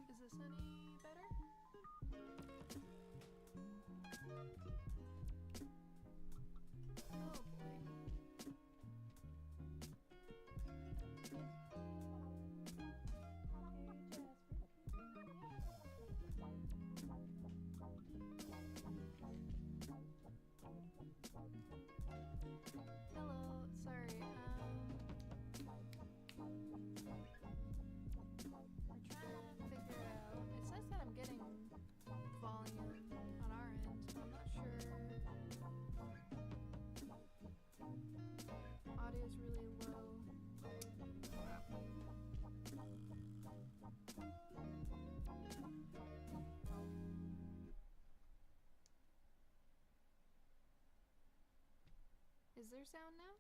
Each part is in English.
Is this any better? Oh boy. Hello, sorry. We're trying to figure out. It says that I'm getting volume on our end, but I'm not sure. Audio's really low. Is there sound now?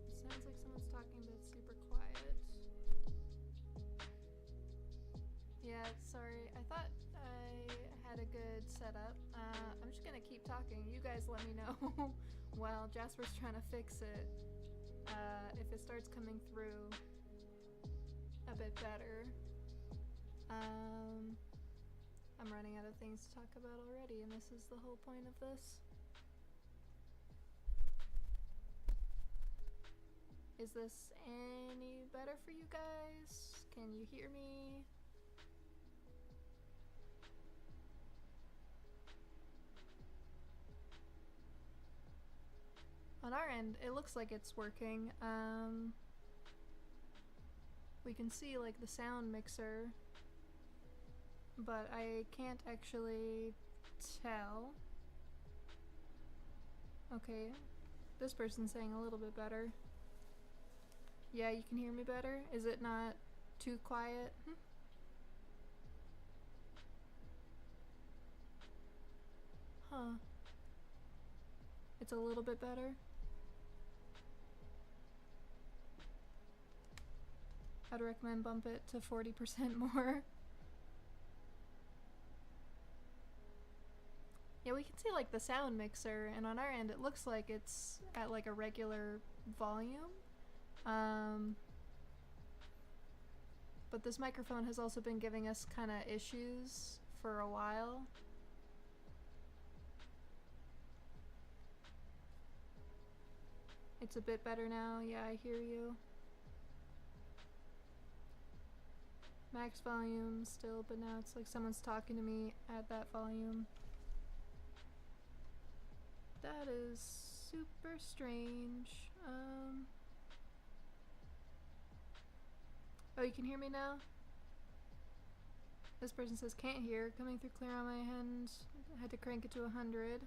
It sounds like someone's talking, but it's super quiet. Yeah, sorry. I thought I had a good setup. I'm just gonna keep talking. You guys let me know while Jasper's trying to fix it. If it starts coming through a bit better. I'm running out of things to talk about already, and this is the whole point of this. Is this any better for you guys? Can you hear me? On our end, it looks like it's working. We can see like the sound mixer, but I can't actually tell. Okay, this person's saying a little bit better. Yeah, you can hear me better? Is it not too quiet? Huh. It's a little bit better? I'd recommend bump it to 40% more. Yeah, we can see like the sound mixer, and on our end it looks like it's at like a regular volume. But this microphone has also been giving us kind of issues for a while. It's a bit better now. Yeah, I hear you. Max volume still, but now it's like someone's talking to me at that volume. That is super strange. Oh, you can hear me now? This person says can't hear. Coming through clear on my end. I had to crank it to 100.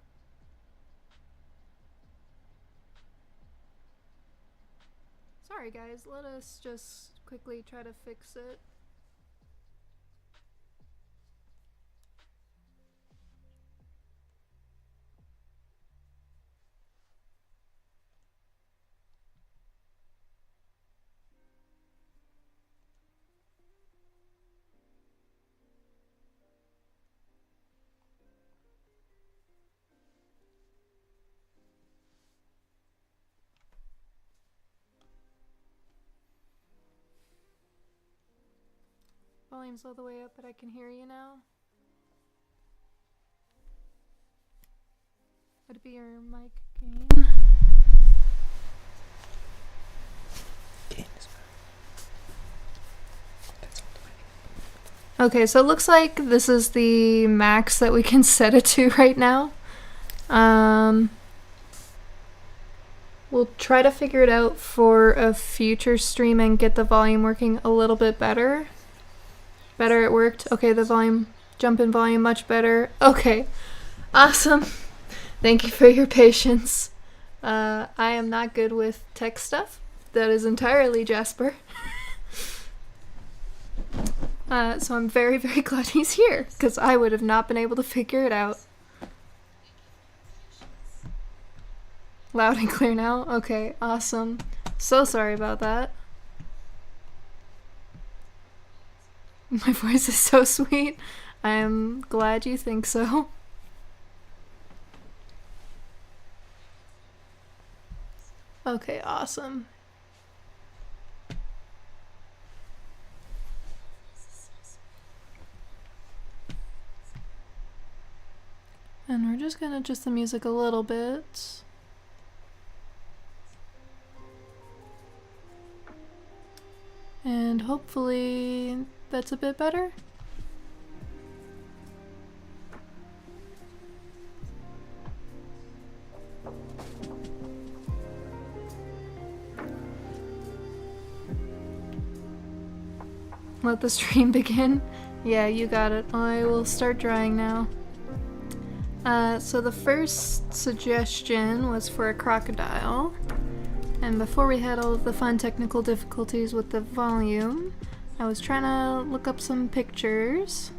Sorry guys, let us just quickly try to fix it. Volume's all the way up, but I can hear you now. Would it be your mic gain? Okay, so it looks like this is the max that we can set it to right now. We'll try to figure it out for a future stream and get the volume working a little bit better. Better, it worked. Okay, the volume, jump in volume much better. Okay, awesome. Thank you for your patience. I am not good with tech stuff. That is entirely Jasper. So I'm very, very glad he's here, because I would have not been able to figure it out. Loud and clear now? Okay, awesome. So sorry about that. My voice is so sweet. I am glad you think so. Okay, awesome. And we're just gonna adjust the music a little bit. And hopefully that's a bit better. Let the stream begin. Yeah, you got it. I will start drawing now. So the first suggestion was for a crocodile. And before we had all of the fun technical difficulties with the volume, I was trying to look up some pictures.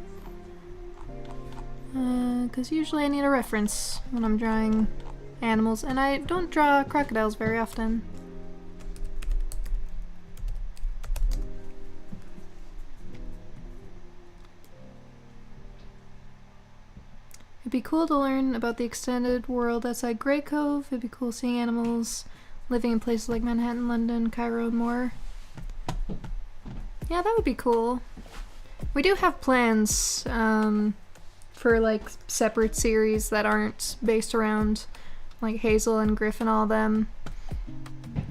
Because usually I need a reference when I'm drawing animals, and I don't draw crocodiles very often. It'd be cool to learn about the extended world outside Graycove. It'd be cool seeing animals living in places like Manhattan, London, Cairo, and more. Yeah, that would be cool. We do have plans for like separate series that aren't based around like Hazel and Griff and all them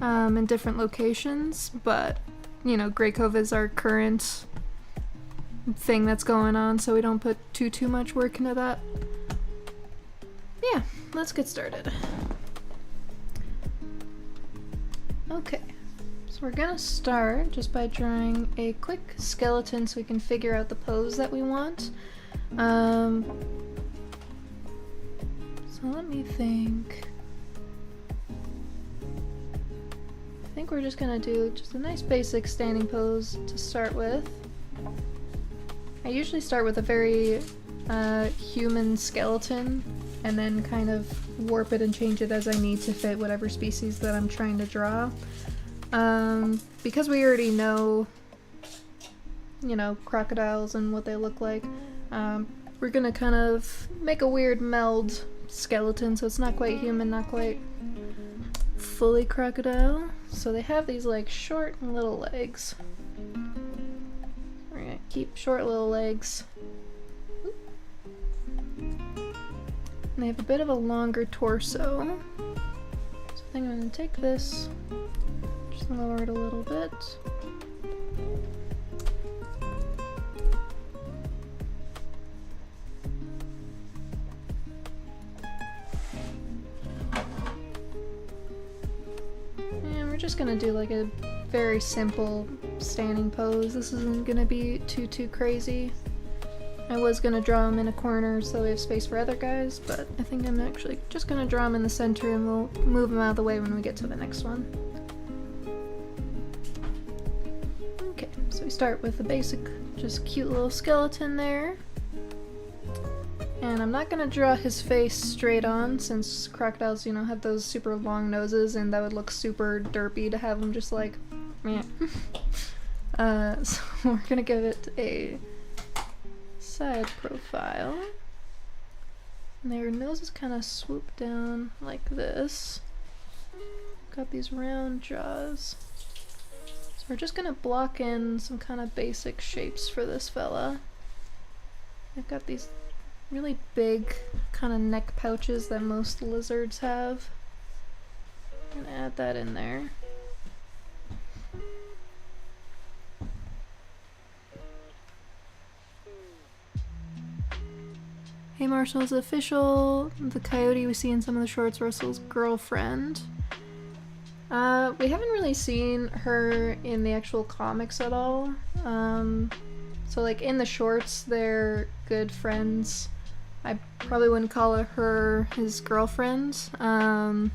in different locations, but you know, Graycove is our current thing that's going on, so we don't put too much work into that. Yeah, let's get started. Okay, so we're gonna start just by drawing a quick skeleton so we can figure out the pose that we want. So let me think. I think we're just gonna do just a nice basic standing pose to start with. I usually start with a very human skeleton and then kind of warp it and change it as I need to fit whatever species that I'm trying to draw. Because we already know, you know, crocodiles and what they look like, we're gonna kind of make a weird meld skeleton, so it's not quite human, not quite fully crocodile. So they have these like short little legs. We're gonna keep short little legs. And they have a bit of a longer torso. So I think I'm gonna take this, just lower it a little bit. And we're just gonna do like a very simple standing pose. This isn't gonna be too crazy. I was gonna draw him in a corner so we have space for other guys, but I think I'm actually just gonna draw him in the center and we'll move him out of the way when we get to the next one. So we start with the basic, just cute little skeleton there. And I'm not gonna draw his face straight on since crocodiles, you know, have those super long noses and that would look super derpy to have them just like meh. So we're gonna give it a side profile. And their nose is kind of swooped down like this. Got these round jaws. So we're just gonna block in some kind of basic shapes for this fella. I've got these really big kind of neck pouches that most lizards have. I'm gonna add that in there. Hey Marshall, is official. The coyote we see in some of the shorts, Russell's girlfriend. We haven't really seen her in the actual comics at all. So like in the shorts, they're good friends. I probably wouldn't call her his girlfriend. And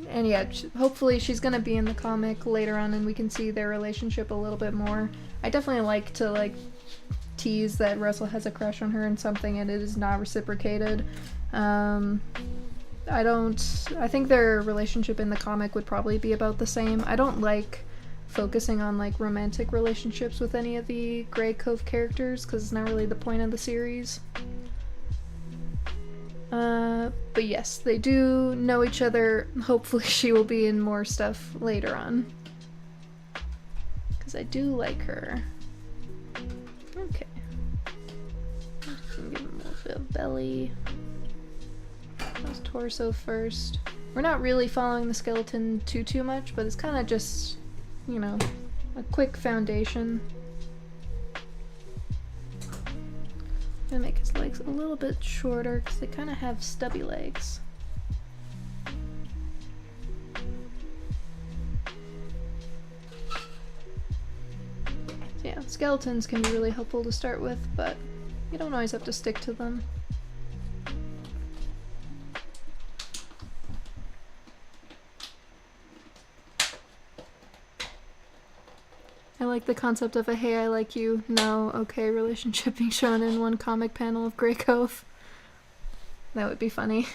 yeah, hopefully she's gonna be in the comic later on and we can see their relationship a little bit more. I definitely like to like tease that Russell has a crush on her and something and it is not reciprocated. I think their relationship in the comic would probably be about the same. I don't like focusing on like romantic relationships with any of the Graycove characters because it's not really the point of the series. But yes, they do know each other. Hopefully she will be in more stuff later on. Because I do like her. Okay. Give him a little bit of belly. His torso first. We're not really following the skeleton too much, but it's kind of just, you know, a quick foundation. I'm gonna make his legs a little bit shorter because they kind of have stubby legs. Yeah, skeletons can be really helpful to start with, but you don't always have to stick to them. I like the concept of a hey, I like you, no, okay relationship being shown in one comic panel of Graycove. That would be funny.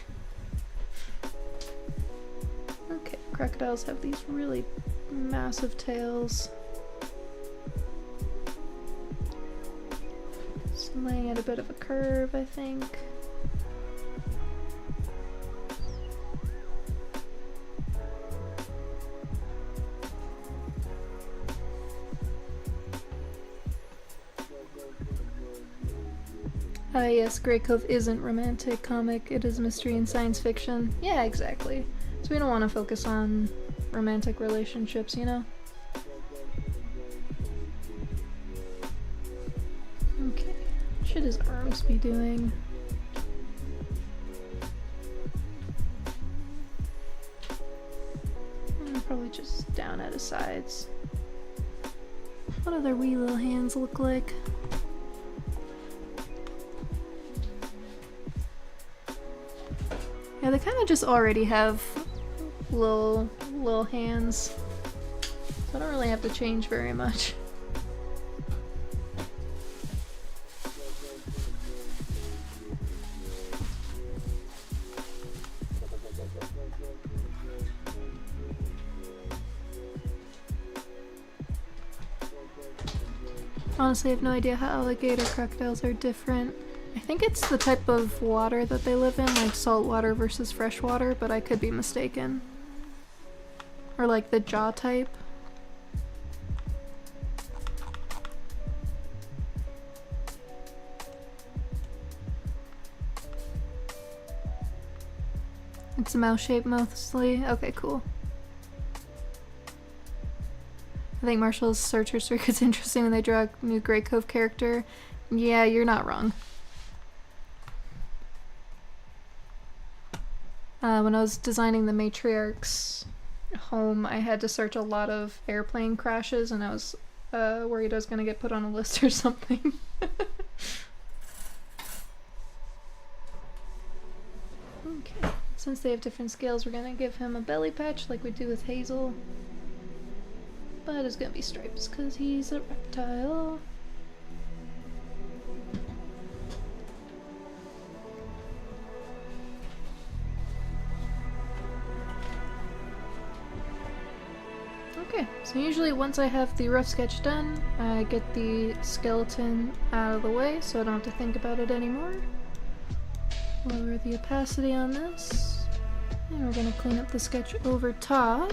Okay, crocodiles have these really massive tails. Just laying at a bit of a curve, I think. Yes, Graycove isn't romantic comic, it is mystery and science fiction. Yeah, exactly. So we don't want to focus on romantic relationships, you know? Okay, what should his arms be doing? Probably just down at his sides. What do their wee little hands look like? Yeah, they kind of just already have little hands, so I don't really have to change very much. Honestly, I have no idea how alligator crocodiles are different. I think it's the type of water that they live in, like salt water versus fresh water, but I could be mistaken. Or like the jaw type. It's a mouse shape mostly? Okay, cool. I think Marshall's search history is interesting when they draw a new Graycove character. Yeah, you're not wrong. When I was designing the matriarch's home, I had to search a lot of airplane crashes, and I was worried I was going to get put on a list or something. Okay, since they have different scales, we're going to give him a belly patch like we do with Hazel. but it's gonna be Stripes because he's a reptile. Okay, so usually once I have the rough sketch done, I get the skeleton out of the way so I don't have to think about it anymore. Lower the opacity on this, and we're going to clean up the sketch over top.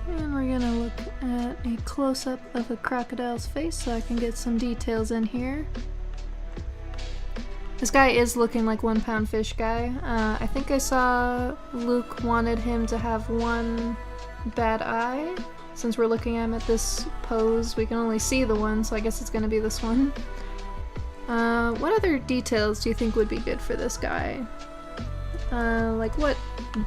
And we're going to look at a close-up of a crocodile's face so I can get some details in here. This guy is looking like 1 pound fish guy. I think I saw Luke wanted him to have one bad eye. Since we're looking at him at this pose, we can only see the one, so I guess it's gonna be this one. What other details do you think would be good for this guy? Like what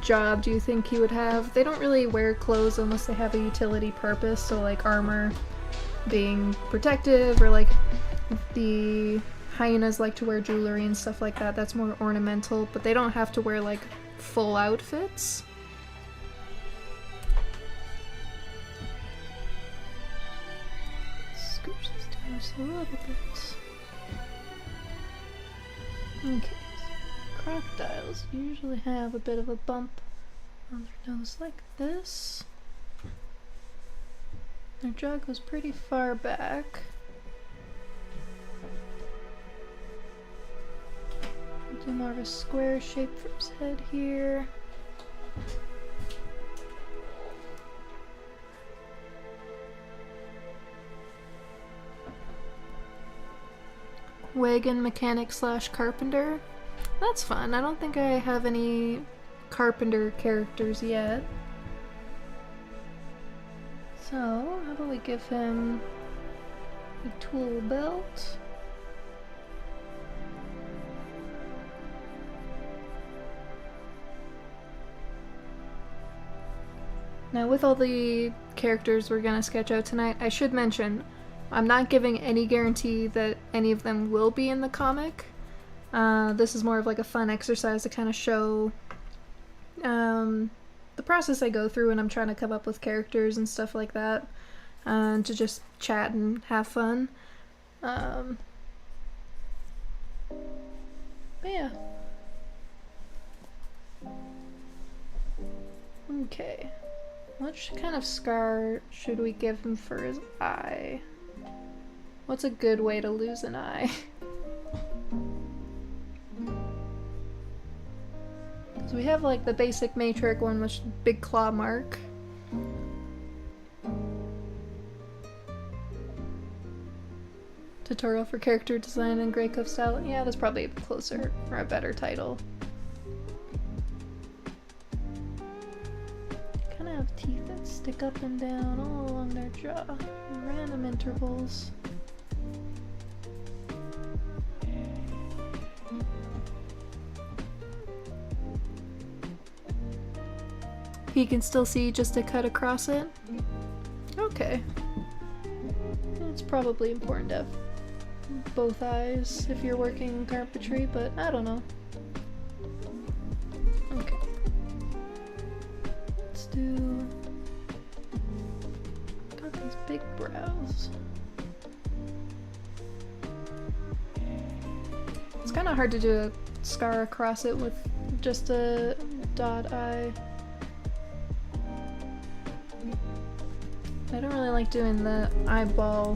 job do you think he would have? They don't really wear clothes unless they have a utility purpose, so like armor being protective, or like the hyenas like to wear jewelry and stuff like that. That's more ornamental, but they don't have to wear like full outfits. Scooch this down just a little bit. Okay, so crocodiles usually have a bit of a bump on their nose like this. Their jaw goes pretty far back. Do more of a square shape for his head here. Wagon mechanic / carpenter. That's fun. I don't think I have any carpenter characters yet. So, how about we give him a tool belt? Now with all the characters we're gonna sketch out tonight, I should mention, I'm not giving any guarantee that any of them will be in the comic. This is more of like a fun exercise to kind of show the process I go through when I'm trying to come up with characters and stuff like that, to just chat and have fun. But yeah. Okay. What kind of scar should we give him for his eye? What's a good way to lose an eye? So we have like the basic matrix one with big claw mark. Tutorial for character design in Graycove style. Yeah, that's probably closer or a better title. Kind of have teeth that stick up and down all along their jaw in random intervals. He can still see just a cut across it? Okay. It's probably important to have both eyes if you're working in carpentry, but I don't know. Okay. Let's do... Got these big brows. It's kind of hard to do a scar across it with just a dot eye. I don't really like doing the eyeball,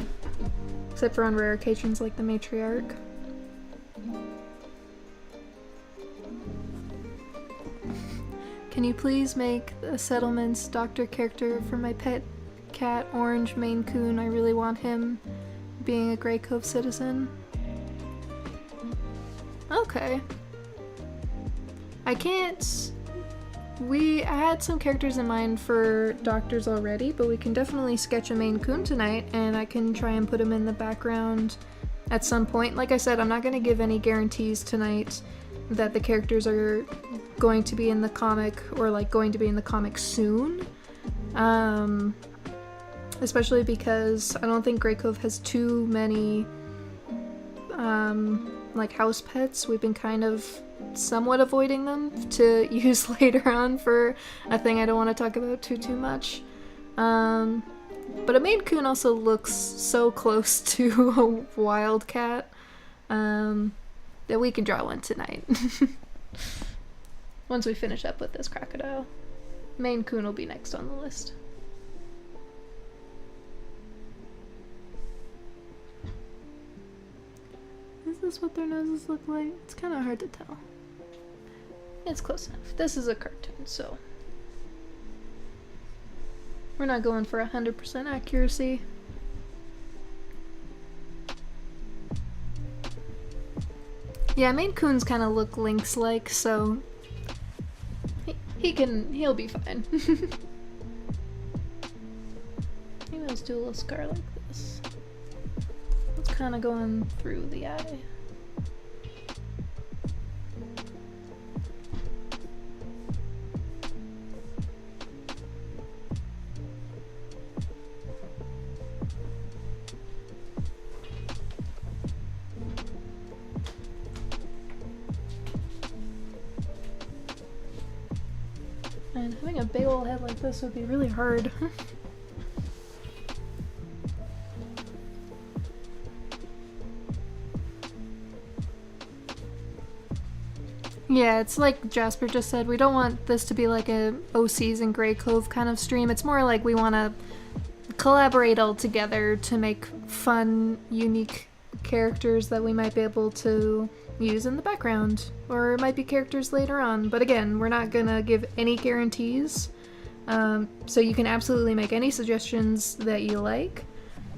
except for on rare occasions like the matriarch. Can you please make a Settlements doctor character for my pet cat, Orange Maine Coon? I really want him being a Graycove citizen. Okay. I can't... I had some characters in mind for doctors already, but we can definitely sketch a Maine Coon tonight, and I can try and put him in the background at some point. Like I said, I'm not going to give any guarantees tonight that the characters are going to be in the comic, or like going to be in the comic soon. Especially because I don't think Graycove has too many like house pets. We've been kind of somewhat avoiding them to use later on for a thing I don't want to talk about too much. But a Maine Coon also looks so close to a wildcat that we can draw one tonight. Once we finish up with this crocodile. Maine Coon will be next on the list. Is this what their noses look like? It's kind of hard to tell. It's close enough. This is a cartoon, so we're not going for 100% accuracy. Yeah, Maine Coons kind of look lynx-like, so he'll be fine. Maybe let's do a little scar like this. It's kind of going through the eye. And having a big old head like this would be really hard. Yeah, it's like Jasper just said, we don't want this to be like a OCs and Graycove kind of stream. It's more like we want to collaborate all together to make fun, unique characters that we might be able to use in the background, or it might be characters later on. But again, we're not gonna give any guarantees, so you can absolutely make any suggestions that you like,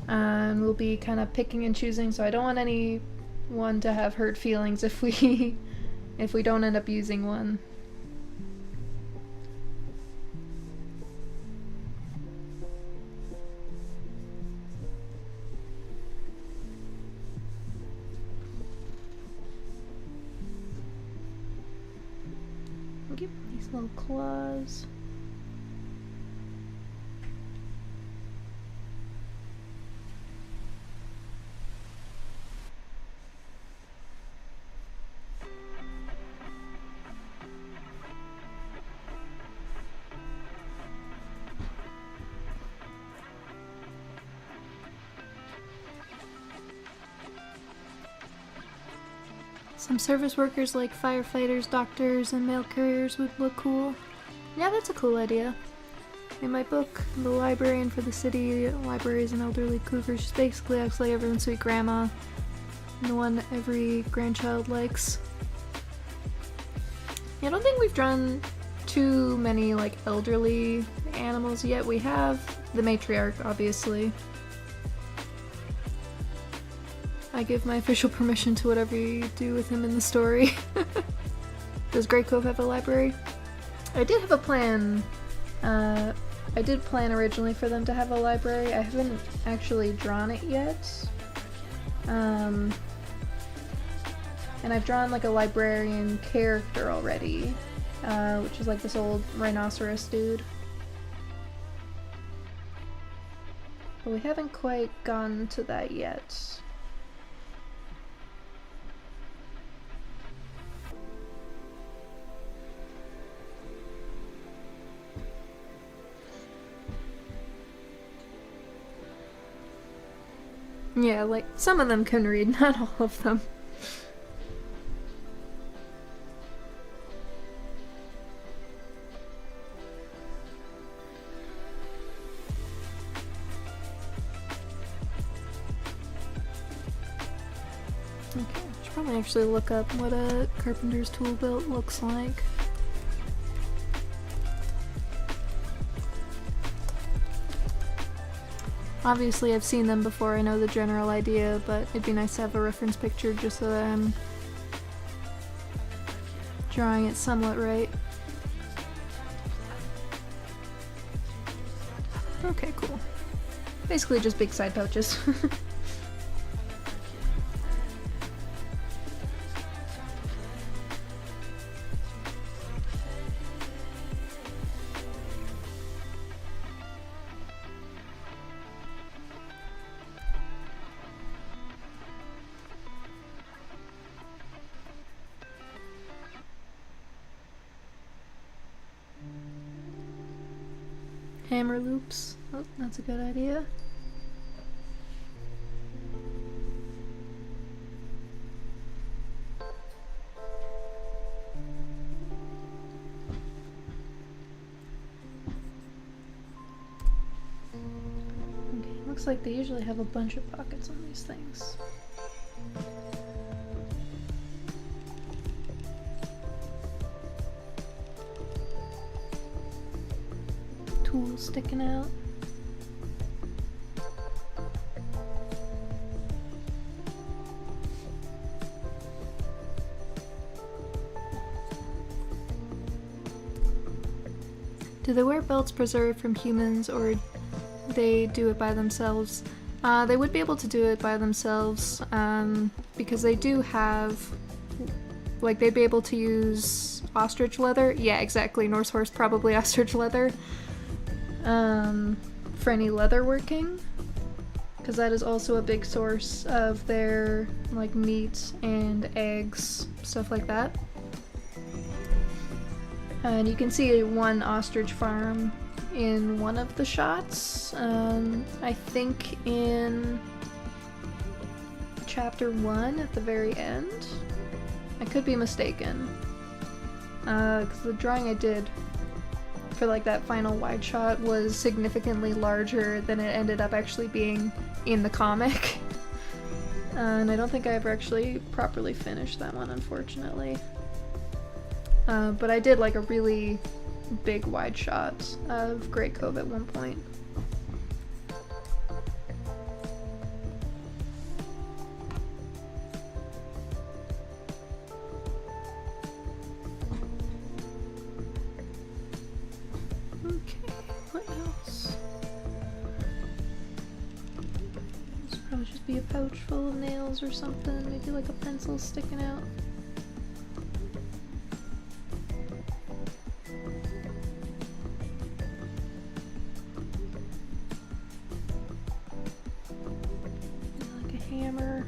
and we'll be kind of picking and choosing, so I don't want anyone to have hurt feelings if we if we don't end up using one. Give these little claws. Some service workers like firefighters, doctors, and mail carriers would look cool. Yeah, that's a cool idea. In my book, The Librarian for the City, Library is an elderly cougar. She basically acts like everyone's sweet grandma, the one every grandchild likes. Yeah, I don't think we've drawn too many like elderly animals yet. We have the matriarch, obviously. I give my official permission to whatever you do with him in the story. Does Graycove have a library? I did have a plan. I did plan originally for them to have a library. I haven't actually drawn it yet. And I've drawn like a librarian character already, which is like this old rhinoceros dude. But we haven't quite gotten to that yet. Yeah, like, some of them can read, not all of them. Okay, I should probably actually look up what a carpenter's tool belt looks like. Obviously I've seen them before, I know the general idea, but it'd be nice to have a reference picture just so that I'm drawing it somewhat right. Okay, cool. Basically just big side pouches. Hammer loops. Oh, that's a good idea. Okay, looks like they usually have a bunch of pockets on these things. Tools sticking out. Do they wear belts preserved from humans, or they do it by themselves? They would be able to do it by themselves, because they do have, like, they'd be able to use ostrich leather. Yeah, exactly, Norse horse, probably ostrich leather. For any leather working, because that is also a big source of their like meat and eggs, stuff like that. And you can see one ostrich farm in one of the shots. I think in chapter 1 at the very end. I could be mistaken, because the drawing I did for like that final wide shot was significantly larger than it ended up actually being in the comic. And I don't think I ever actually properly finished that one, unfortunately. But I did like a really big wide shot of Graycove at one point. Be a pouch full of nails or something, maybe like a pencil sticking out. Like a hammer.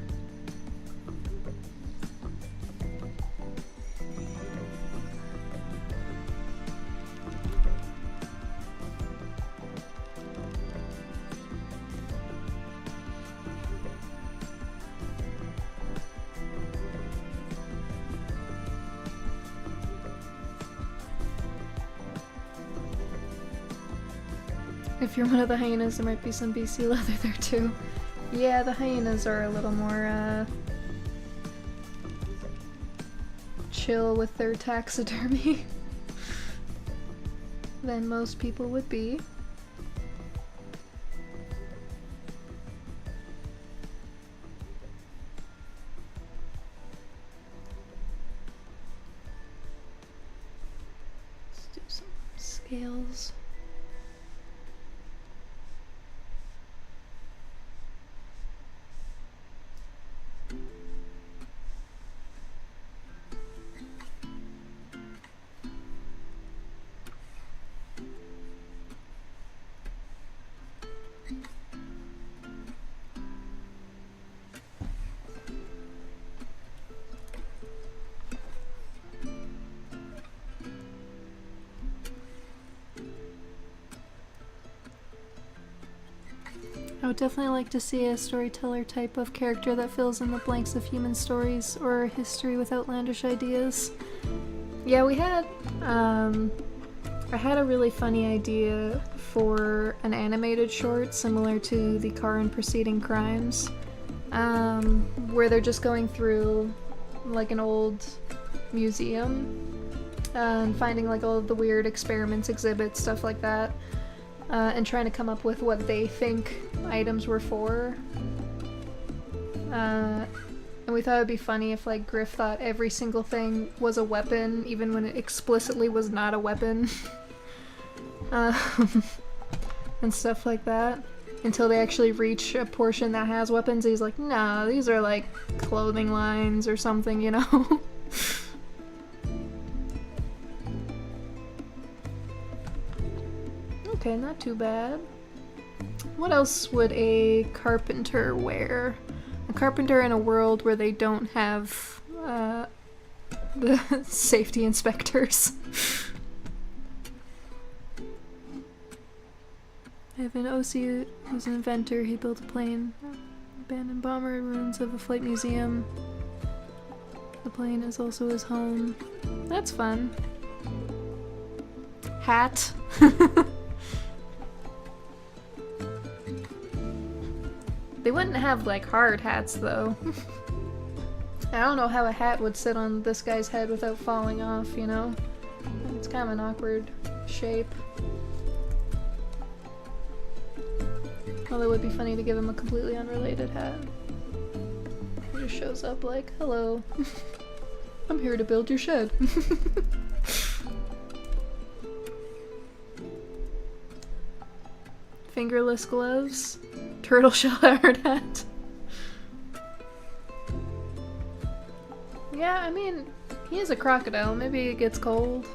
If you're one of the hyenas, there might be some BC leather there too. Yeah, the hyenas are a little more chill with their taxidermy than most people would be. Let's do some scales. I would definitely like to see a storyteller type of character that fills in the blanks of human stories or history with outlandish ideas. Yeah, we had, I had a really funny idea for an animated short similar to the Car and Preceding Crimes, where they're just going through like an old museum and finding like all of the weird experiments, exhibits, stuff like that. And trying to come up with what they think items were for. And we thought it'd be funny if like Griff thought every single thing was a weapon, even when it explicitly was not a weapon. And stuff like that. Until they actually reach a portion that has weapons, he's like, nah, these are like clothing lines or something, you know? Okay, not too bad. What else would a carpenter wear? A carpenter in a world where they don't have the safety inspectors. I have an OC who's an inventor. He built a plane. Abandoned bomber, ruins of a flight museum. The plane is also his home. That's fun. Hat. They wouldn't have like hard hats though. I don't know how a hat would sit on this guy's head without falling off, you know? It's kind of an awkward shape. Although it would be funny to give him a completely unrelated hat. He just shows up like, hello. I'm here to build your shed. Fingerless gloves. Turtle shell hard hat. Yeah, I mean, he is a crocodile. Maybe it gets cold.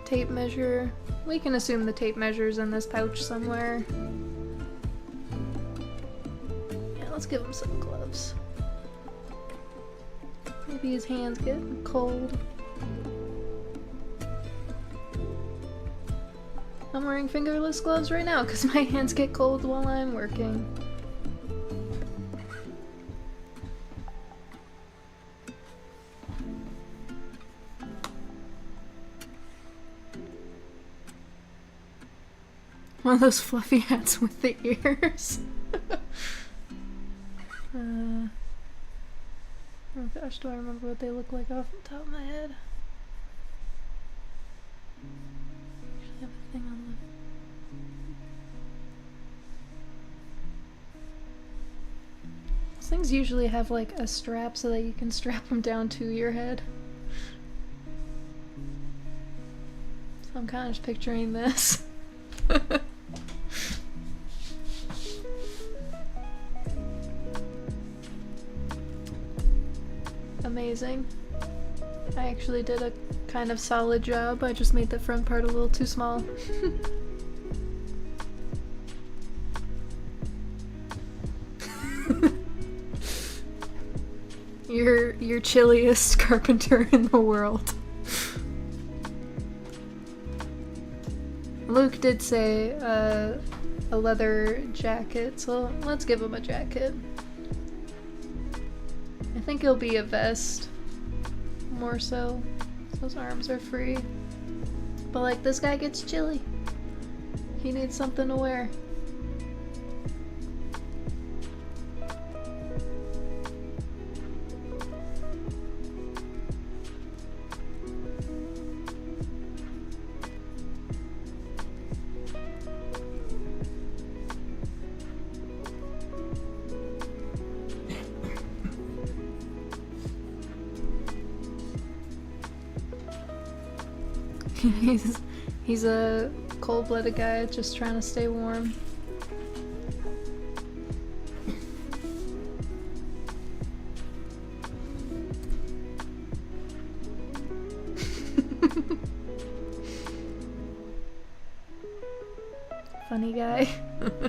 Tape measure. We can assume the tape measure's in this pouch somewhere. Yeah, let's give him some gloves. Maybe his hands get cold. I'm wearing fingerless gloves right now because my hands get cold while I'm working. One of those fluffy hats with the ears. Oh gosh, do I remember what they look like off the top of my head? Actually have a thing on the... These things usually have like a strap so that you can strap them down to your head. So I'm kind of just picturing this. Amazing. I actually did a kind of solid job. I just made the front part a little too small. You're chilliest carpenter in the world. Luke did say a leather jacket, so let's give him a jacket. I think it'll be a vest, more so. Those arms are free. But like, this guy gets chilly. He needs something to wear. He's a cold-blooded guy just trying to stay warm. Funny guy. Okay,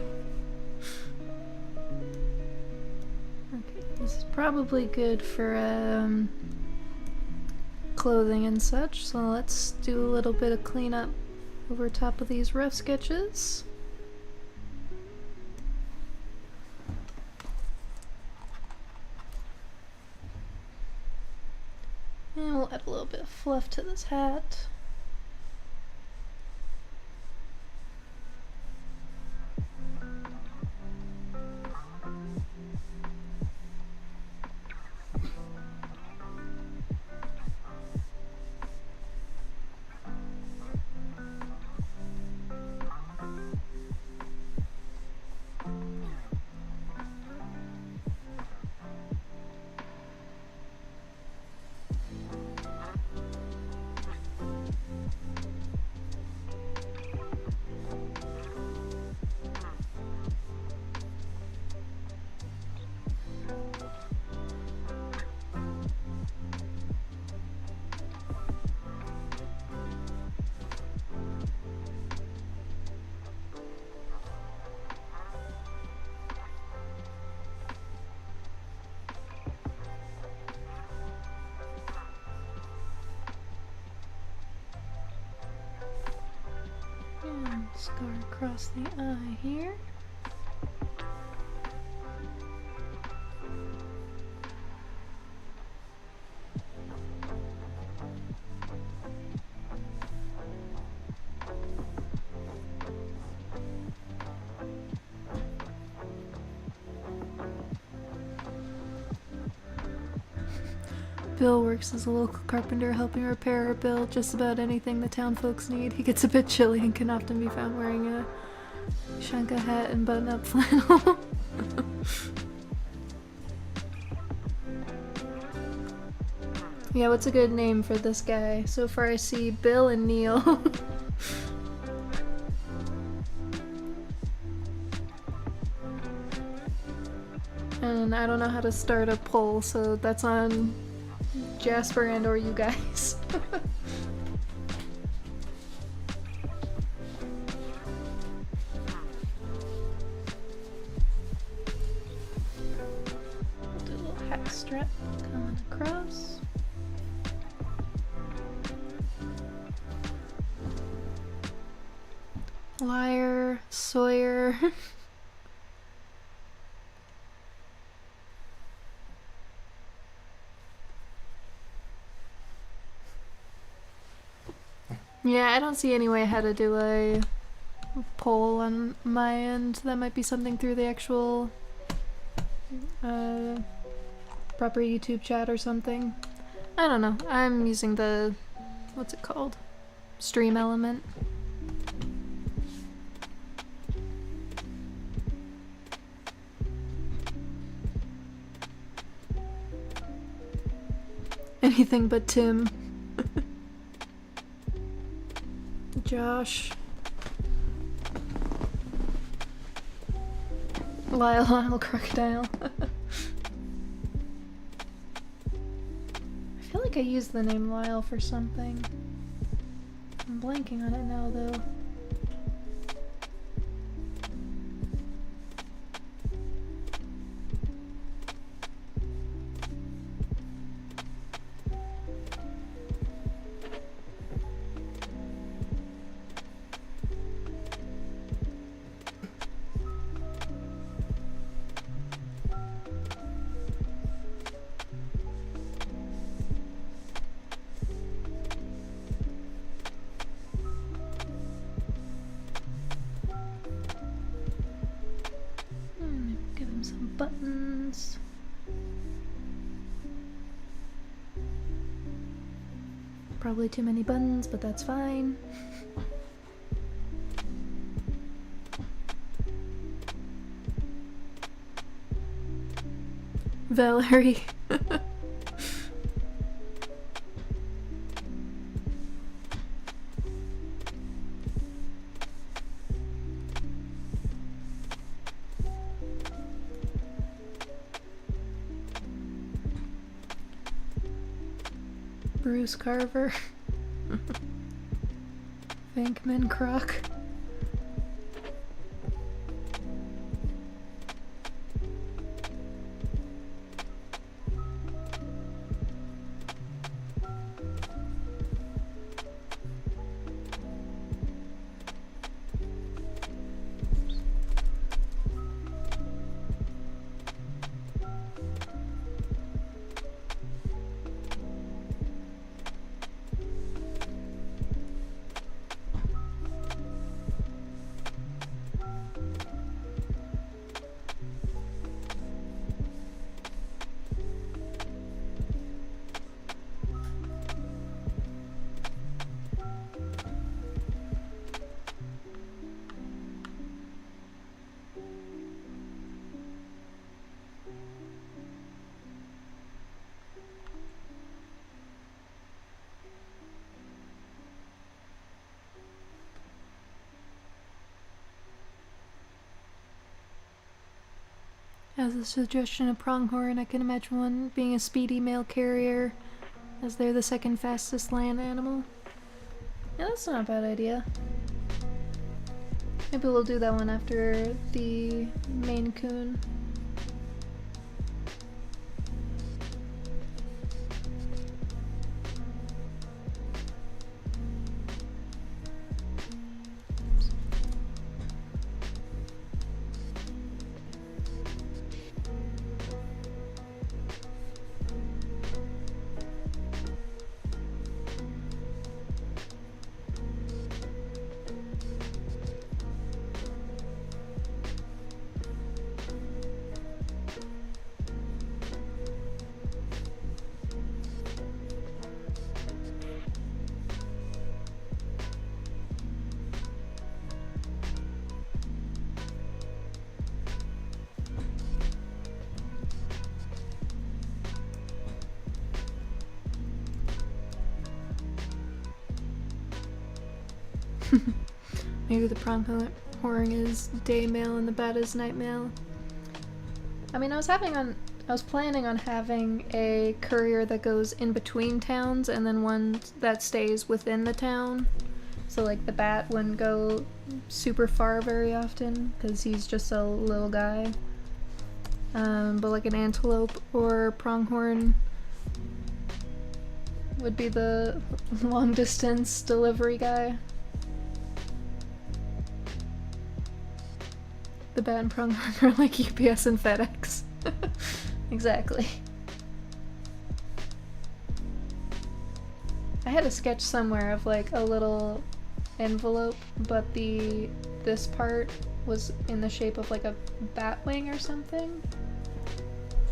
this is probably good for clothing and such, so let's do a little bit of cleanup over top of these rough sketches. And we'll add a little bit of fluff to this hat. Go across the eye here. Bill works as a local carpenter, helping repair or build just about anything the town folks need. He gets a bit chilly and can often be found wearing a Shanka hat and button-up flannel. Yeah, what's a good name for this guy? So far I see Bill and Neil. And I don't know how to start a poll, so that's on Jasper and or you guys. Do a little hack strap coming across. Liar, Sawyer. Yeah, I don't see any way how to do a poll on my end. That might be something through the actual proper YouTube chat or something. I don't know. I'm using the, what's it called? Stream element. Anything but Tim. Josh. Lyle Crocodile. I feel like I used the name Lyle for something. I'm blanking on it now though. Give him some buttons. Probably too many buttons, but that's fine. Valerie. Bruce Carver. Venkman Croc. As a suggestion of pronghorn, I can imagine one being a speedy mail carrier, as they're the second fastest land animal. Yeah, that's not a bad idea. Maybe we'll do that one after the Maine Coon. Maybe the pronghorn is day mail and the bat is night mail. I mean, I was planning on having a courier that goes in between towns and then one that stays within the town. So like the bat wouldn't go super far very often because he's just a little guy. But like an antelope or pronghorn would be the long distance delivery guy. The bat and pronghorn are like UPS and FedEx. Exactly. I had a sketch somewhere of like a little envelope, but this part was in the shape of like a bat wing or something.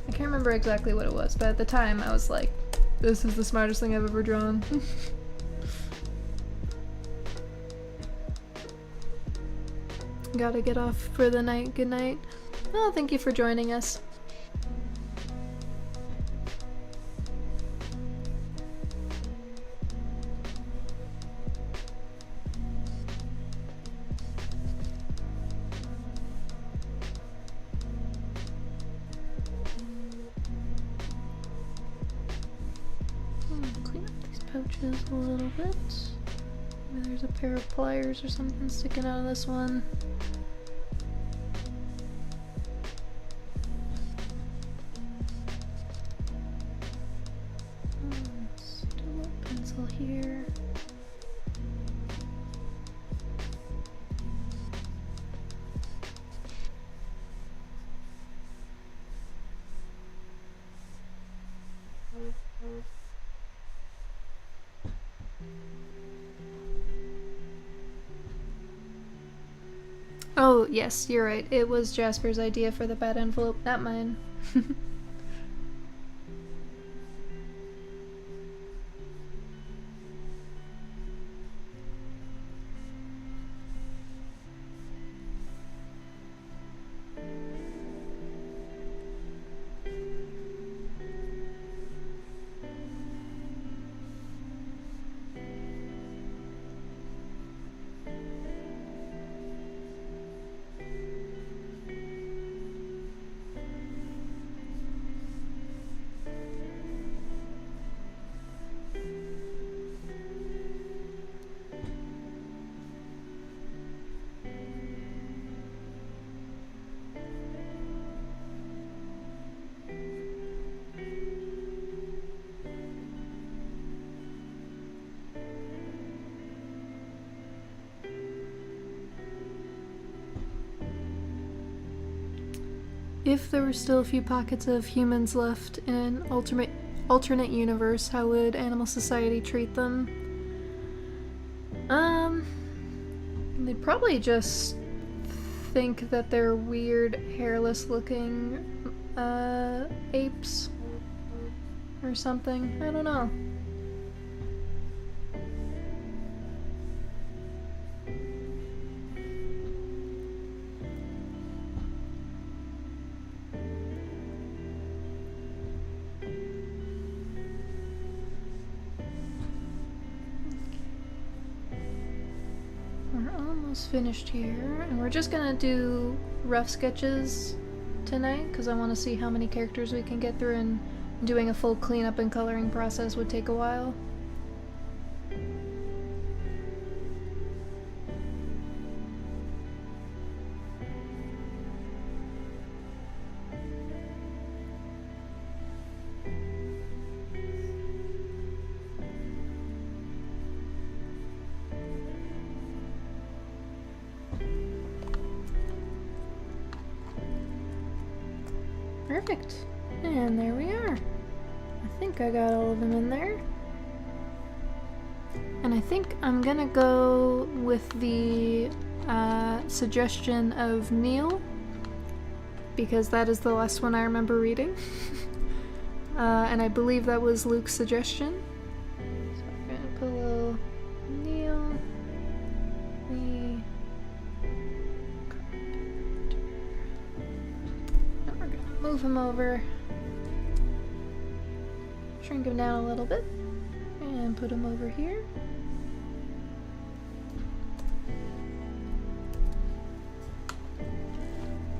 I can't remember exactly what it was, but at the time I was like, this is the smartest thing I've ever drawn. Gotta get off for the night. Good night. Oh, thank you for joining us. Clean up these pouches a little bit. Maybe there's a pair of pliers or something sticking out of this one. Still a pencil here. Oh, yes, you're right. It was Jasper's idea for the bat envelope, not mine. If there were still a few pockets of humans left in an alternate universe, how would Animal Society treat them? They'd probably just think that they're weird, hairless looking apes or something. I don't know. Finished here, and we're just gonna do rough sketches tonight because I want to see how many characters we can get through, and doing a full cleanup and coloring process would take a while. Perfect. And there we are. I think I got all of them in there. And I think I'm gonna go with the suggestion of Neil, because that is the last one I remember reading. And I believe that was Luke's suggestion. So we're gonna put a little Neil. Move him over, shrink him down a little bit, and put him over here.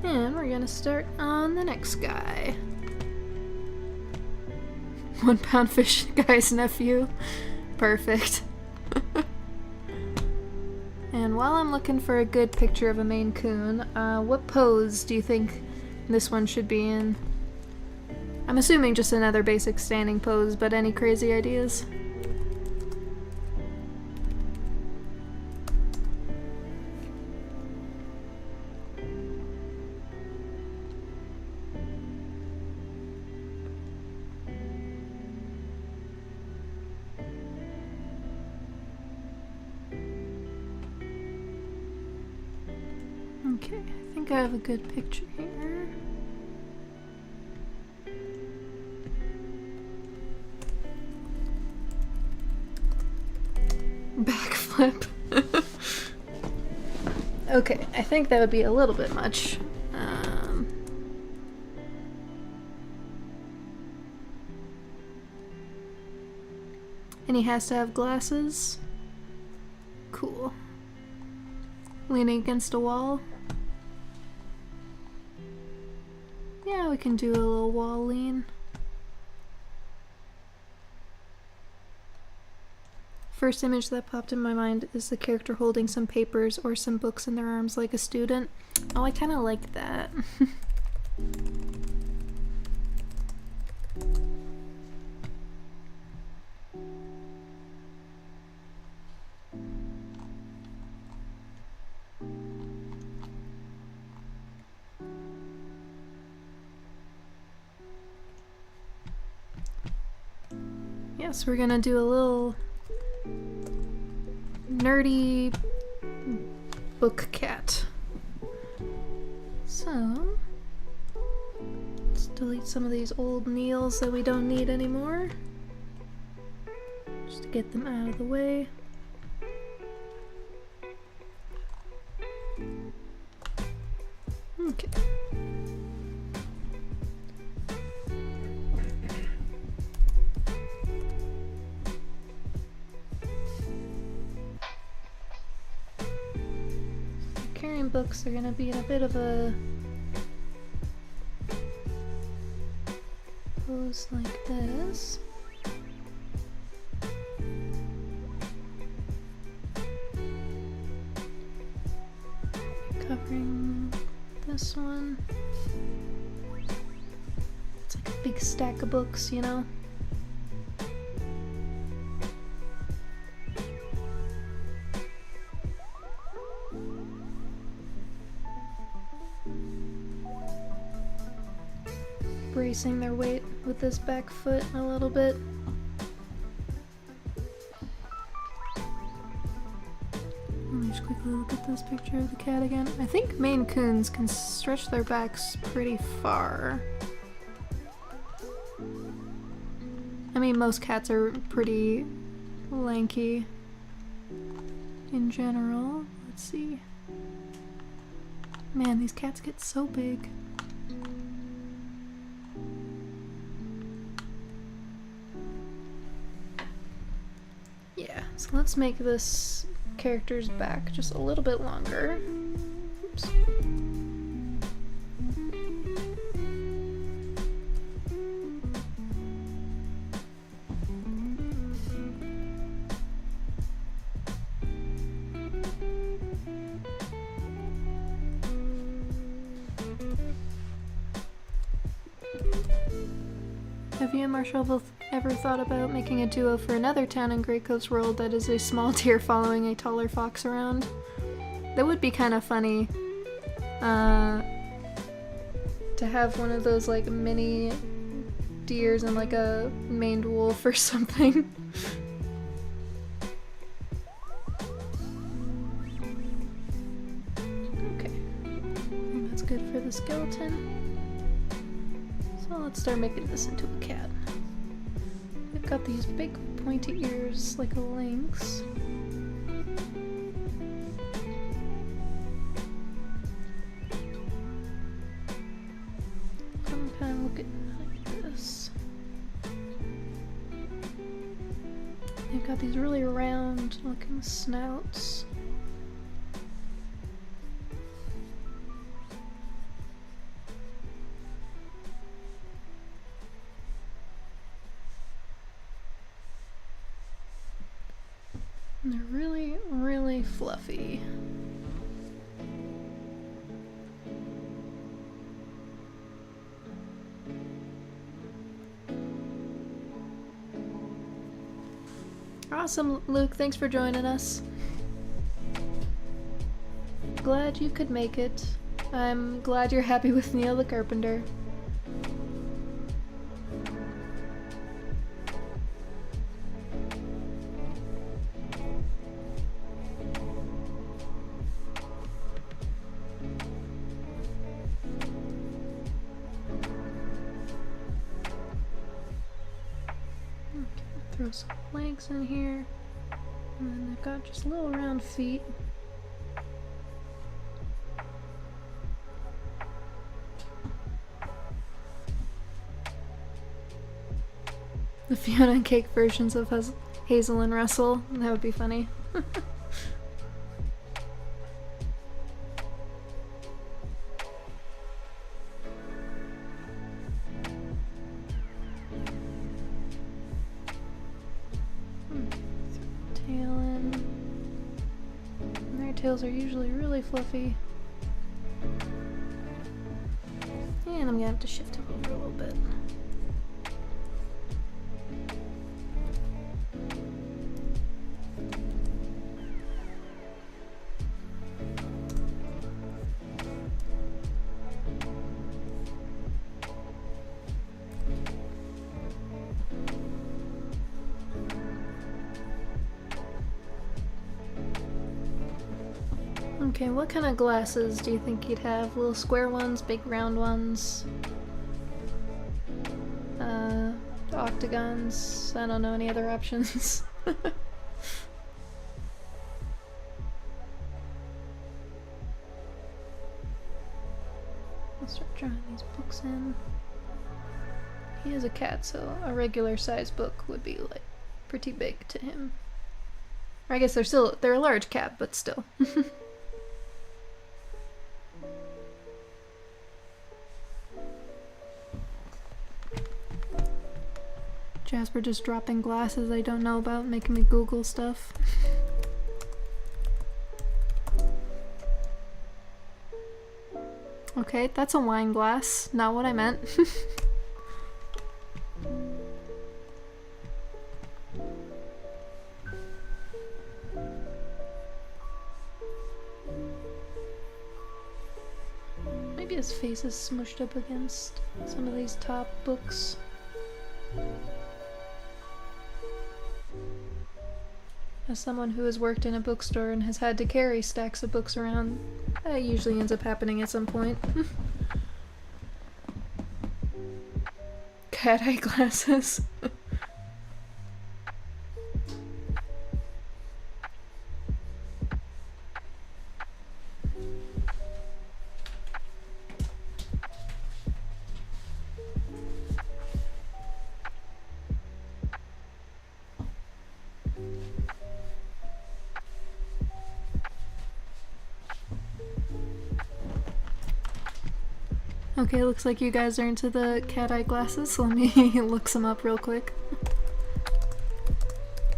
And we're gonna start on the next guy. 1 pound fish guy's nephew. Perfect. And while I'm looking for a good picture of a Maine Coon, what pose do you think this one should be in? I'm assuming just another basic standing pose, but any crazy ideas? Okay, I think I have a good picture here. Backflip. Okay, I think that would be a little bit much. And he has to have glasses. Cool. Leaning against a wall. Yeah, we can do a little wall lean. First image that popped in my mind is the character holding some papers or some books in their arms like a student. Oh, I kind of like that. Yes, we're gonna do a little nerdy book cat. So, let's delete some of these old Neils that we don't need anymore. Just to get them out of the way. Okay. Carrying books are gonna be in a bit of a pose like this. Covering this one. It's like a big stack of books, you know? Bracing their weight with this back foot a little bit. Let me just quickly look at this picture of the cat again. I think Maine Coons can stretch their backs pretty far. I mean, most cats are pretty lanky in general. Let's see. Man, these cats get so big. So let's make this character's back just a little bit longer. Oops. Have you and Marshall both ever thought about making a duo for another town in Graycove's world that is a small deer following a taller fox around? That would be kind of funny. To have one of those like mini deers and like a maned wolf or something. Okay, that's good for the skeleton. So let's start making this into a cat. We've got these big pointy ears like a lynx. I'm kind of looking like this. They've got these really round looking snouts. And they're really, really fluffy. Awesome, Luke. Thanks for joining us. Glad you could make it. I'm glad you're happy with Neil the Carpenter. Throw some legs in here, and then they've got just little round feet. The Fiona and Cake versions of Hazel and Russell, that would be funny. Tails are usually really fluffy. And I'm gonna have to shift him over a little bit. Okay, what kind of glasses do you think you'd have? Little square ones, big round ones? Octagons? I don't know any other options. I'll start drawing these books in. He is a cat, so a regular size book would be like pretty big to him. Or I guess they're a large cat, but still. Jasper just dropping glasses I don't know about, making me Google stuff. Okay, that's a wine glass, not what I meant. Maybe his face is smushed up against some of these top books. As someone who has worked in a bookstore and has had to carry stacks of books around, that usually ends up happening at some point. Cat eye glasses. Okay, looks like you guys are into the cat eye glasses, so let me look some up real quick.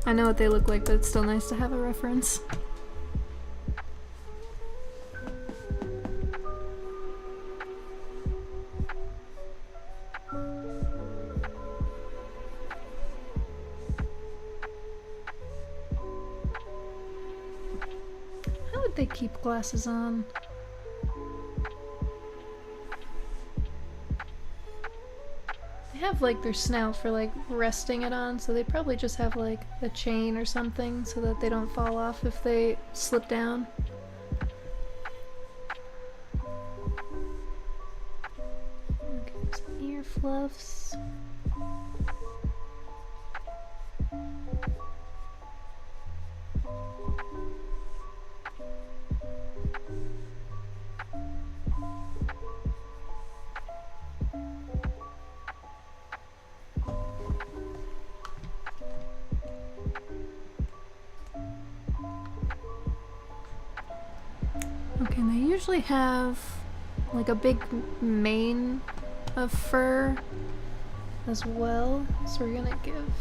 I know what they look like, but it's still nice to have a reference. How would they keep glasses on? Have like their snout for like resting it on, so they probably just have like a chain or something so that they don't fall off if they slip down. Okay, some ear fluffs. Okay, and they usually have like a big mane of fur as well, so we're gonna give,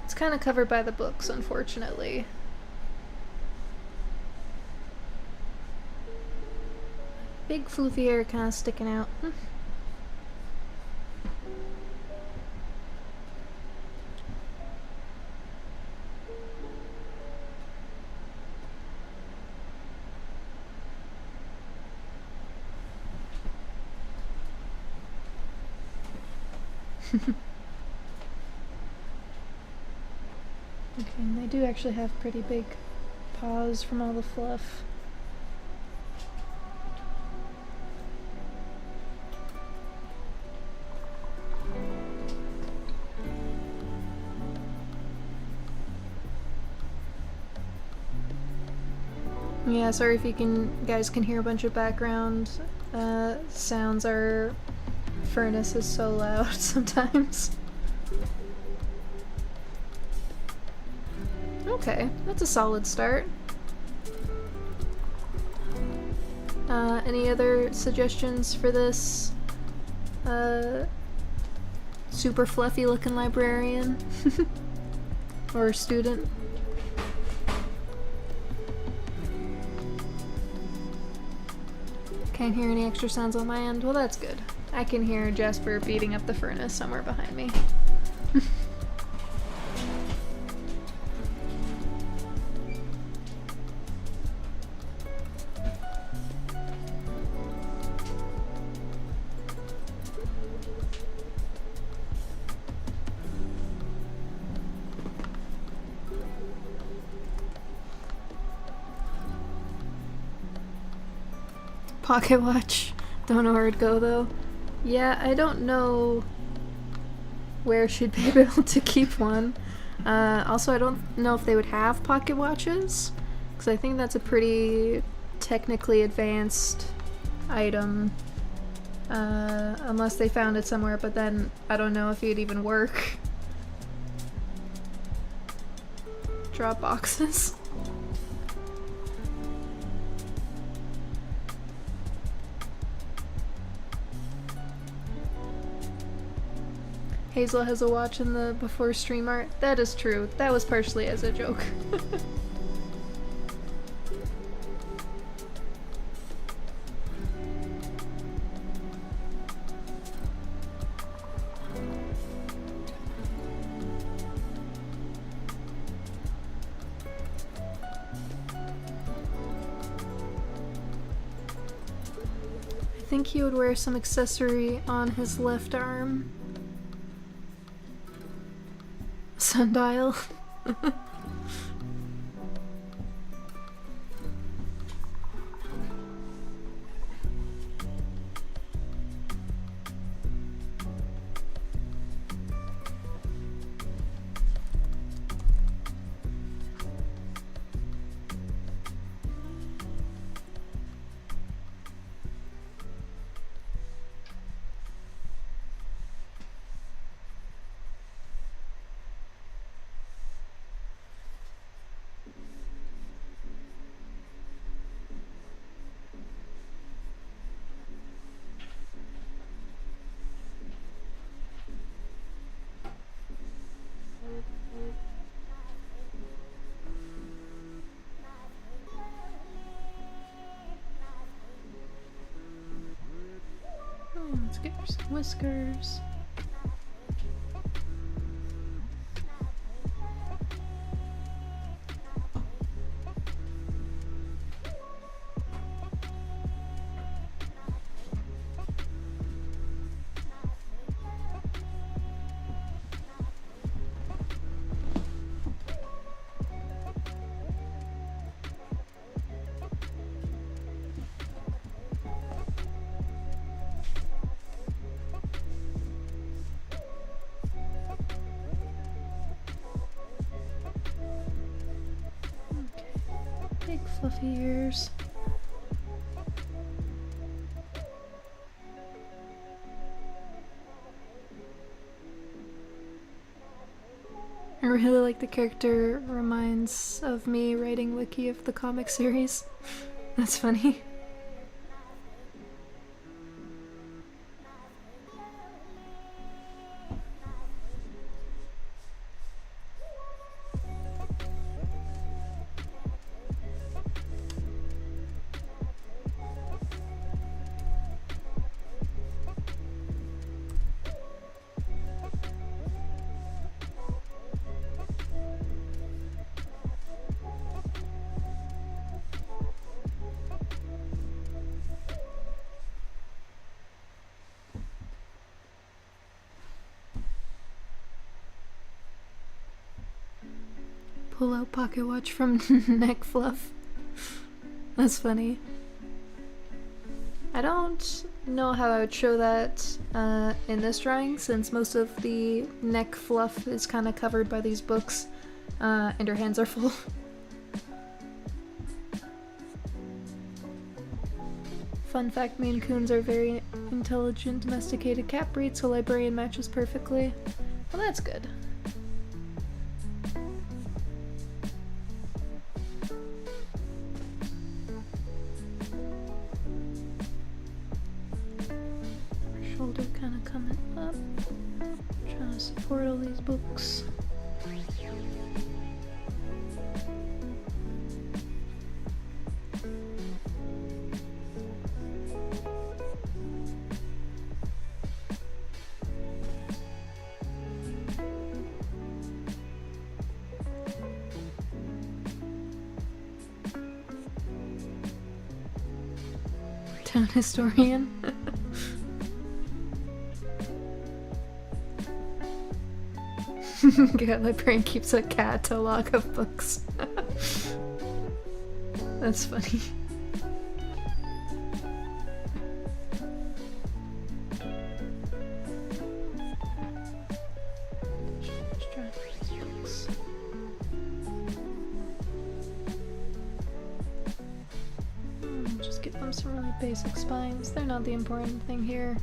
it's kind of covered by the books, unfortunately. Big floofy hair kind of sticking out. Okay, and they do actually have pretty big paws from all the fluff. Yeah, sorry if you guys can hear a bunch of background sounds. Our furnace is so loud sometimes. Okay, that's a solid start. Any other suggestions for this super fluffy looking librarian? Or student? Can't hear any extra sounds on my end? Well, that's good. I can hear Jasper beating up the furnace somewhere behind me. Pocket watch. Don't know where it'd go though. Yeah, I don't know where she'd be able to keep one. Also, I don't know if they would have pocket watches, because I think that's a pretty technically advanced item. Unless they found it somewhere, but then I don't know if it'd even work. Drop boxes. Hazel has a watch in the before stream art. That is true. That was partially as a joke. I think he would wear some accessory on his left arm. Sundial. Let's get her some whiskers. Big fluffy ears. I really like the character, reminds of me writing wiki of the comic series. That's funny. Pull out pocket watch from neck fluff. That's funny. I don't know how I would show that in this drawing, since most of the neck fluff is kind of covered by these books, and her hands are full. Fun fact, Maine Coons are very intelligent, domesticated cat breed, so librarian matches perfectly. Well, that's good. Shoulder kind of coming up, trying to support all these books. Town historian. Yeah, librarian keeps a catalog of books. That's funny. Just give them some really basic spines. They're not the important thing here.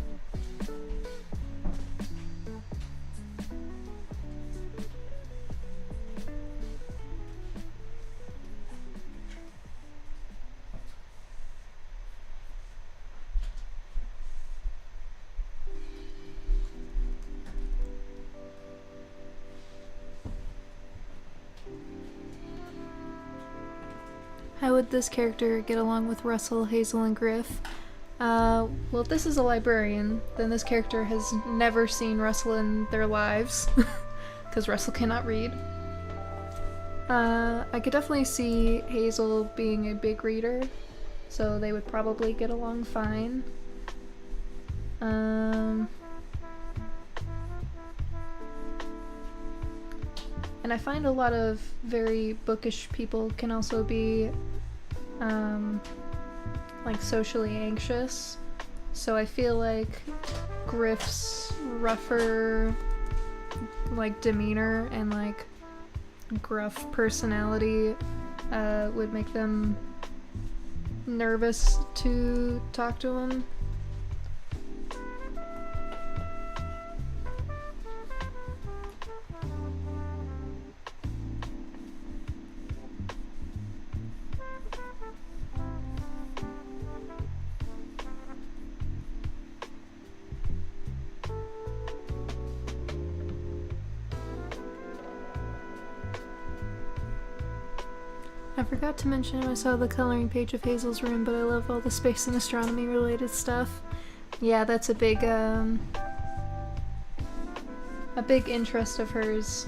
How would this character get along with Russell, Hazel, and Griff? Well, if this is a librarian, then this character has never seen Russell in their lives, because Russell cannot read. I could definitely see Hazel being a big reader, so they would probably get along fine. And I find a lot of very bookish people can also be like socially anxious, so I feel like Griff's rougher like demeanor and like gruff personality would make them nervous to talk to him. I forgot to mention I saw the coloring page of Hazel's room, but I love all the space and astronomy related stuff. Yeah, that's a big interest of hers.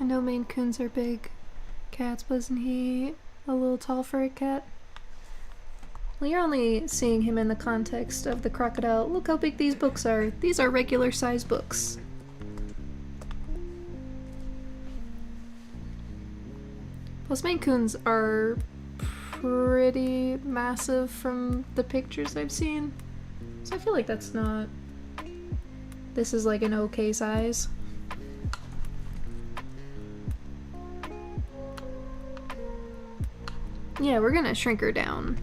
I know Maine Coons are big cats, but isn't he a little tall for a cat? Well, you're only seeing him in the context of the crocodile. Look how big these books are. These are regular size books. Plus, Maine Coons are pretty massive from the pictures I've seen. So I feel like that's not... This is like an okay size. Yeah, we're gonna shrink her down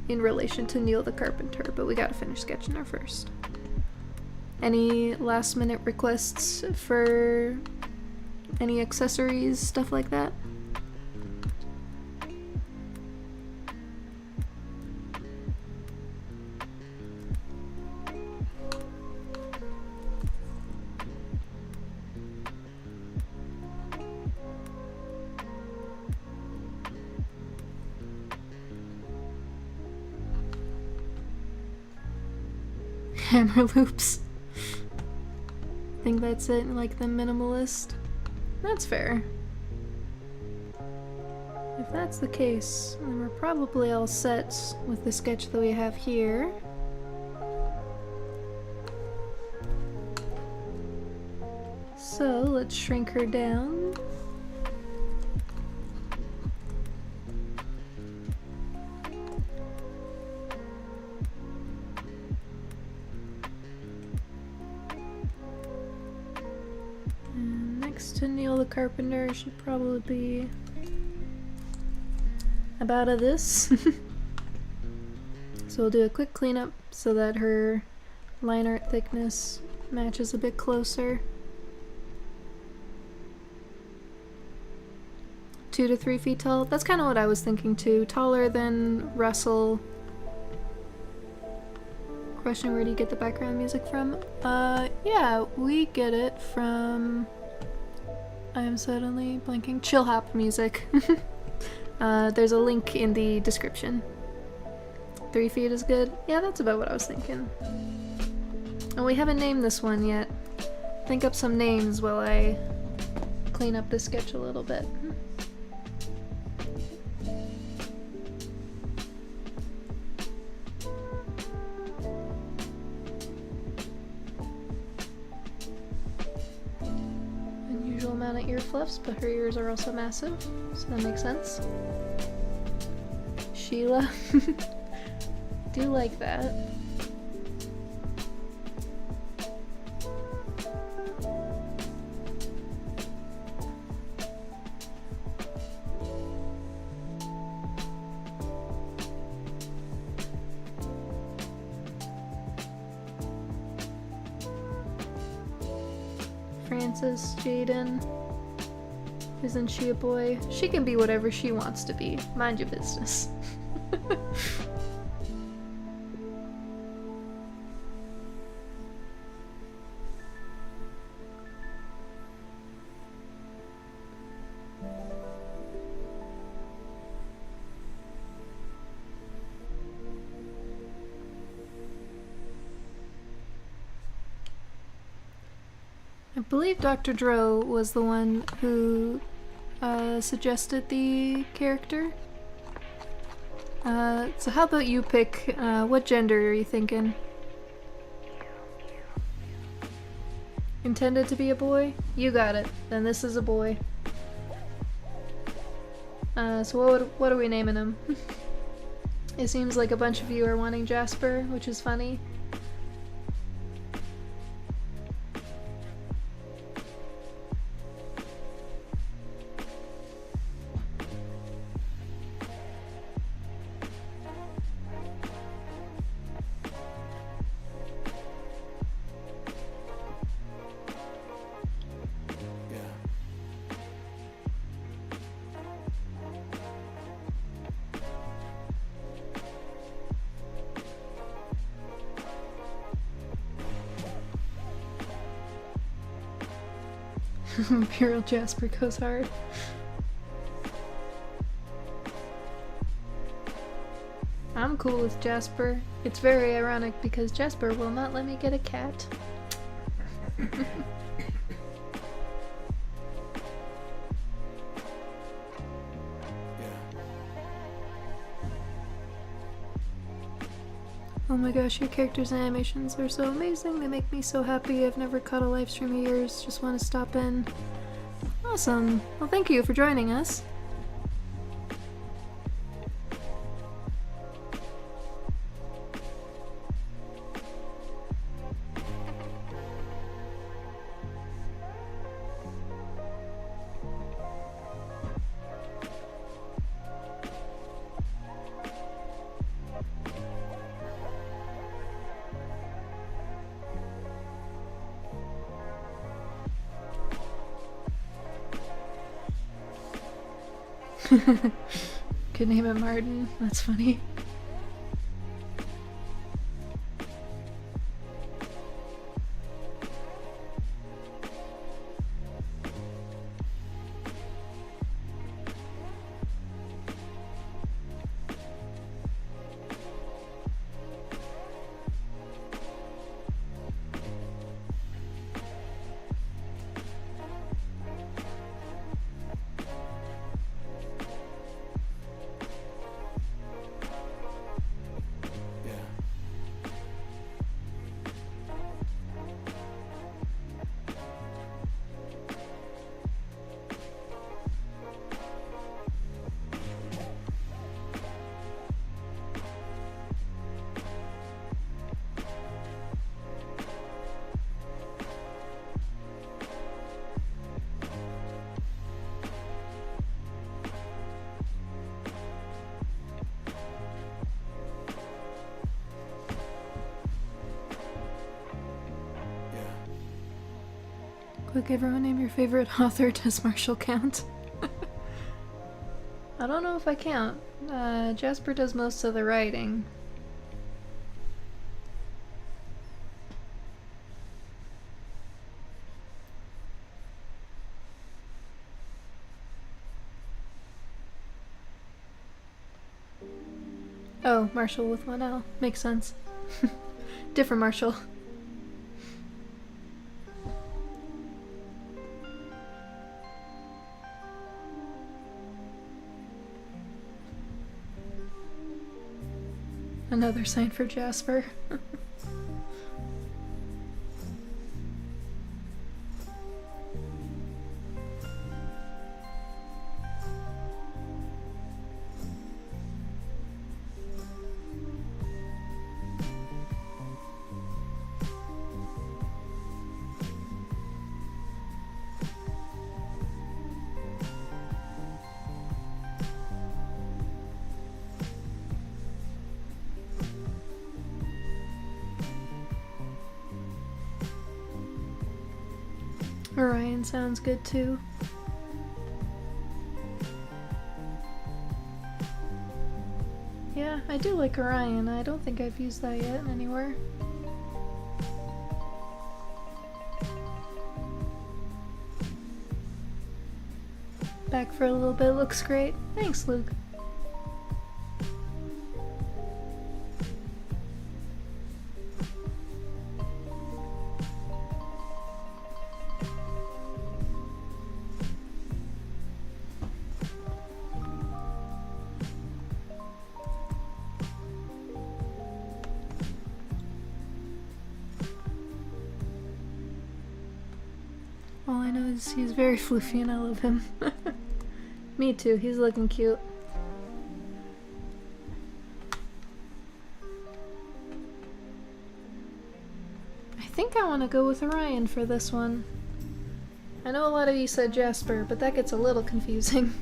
in relation to Neil the Carpenter, but we gotta finish sketching her first. Any last minute requests for any accessories, stuff like that? Hammer loops. I think that's it, like the minimalist. That's fair. If that's the case, then we're probably all set with the sketch that we have here. So let's shrink her down. To Neil the Carpenter should probably be about this. So we'll do a quick cleanup so that her line art thickness matches a bit closer. 2 to 3 feet tall. That's kind of what I was thinking too. Taller than Russell. Question, where do you get the background music from? Yeah, we get it from... I am suddenly blanking. Chill Hop music. There's a link in the description. 3 feet is good? Yeah, that's about what I was thinking. And we haven't named this one yet. Think up some names while I clean up the sketch a little bit. Amount of ear fluffs, but her ears are also massive, so that makes sense. Sheila. Do like that. Frances, Jaden. Isn't she a boy? She can be whatever she wants to be. Mind your business. I believe Dr. Dro was the one who suggested the character. So how about you pick, what gender are you thinking? Intended to be a boy? You got it. Then this is a boy. So what are we naming him? It seems like a bunch of you are wanting Jasper, which is funny. Imperial Jasper goes hard. I'm cool with Jasper. It's very ironic because Jasper will not let me get a cat. Oh my gosh, your characters' animations are so amazing. They make me so happy. I've never caught a live stream of yours. Just want to stop in. Awesome. Well, thank you for joining us. Could name it Martin. That's funny. Quick, everyone name your favorite author. Does Marshall count? I don't know if I count. Jasper does most of the writing. Oh, Marshall with one L. Makes sense. Different Marshall. Another sign for Jasper. Orion sounds good too. Yeah, I do like Orion. I don't think I've used that yet anywhere. Back for a little bit, looks great. Thanks, Luke. All I know is he's very floofy and I love him. Me too, he's looking cute. I think I want to go with Orion for this one. I know a lot of you said Jasper, but that gets a little confusing.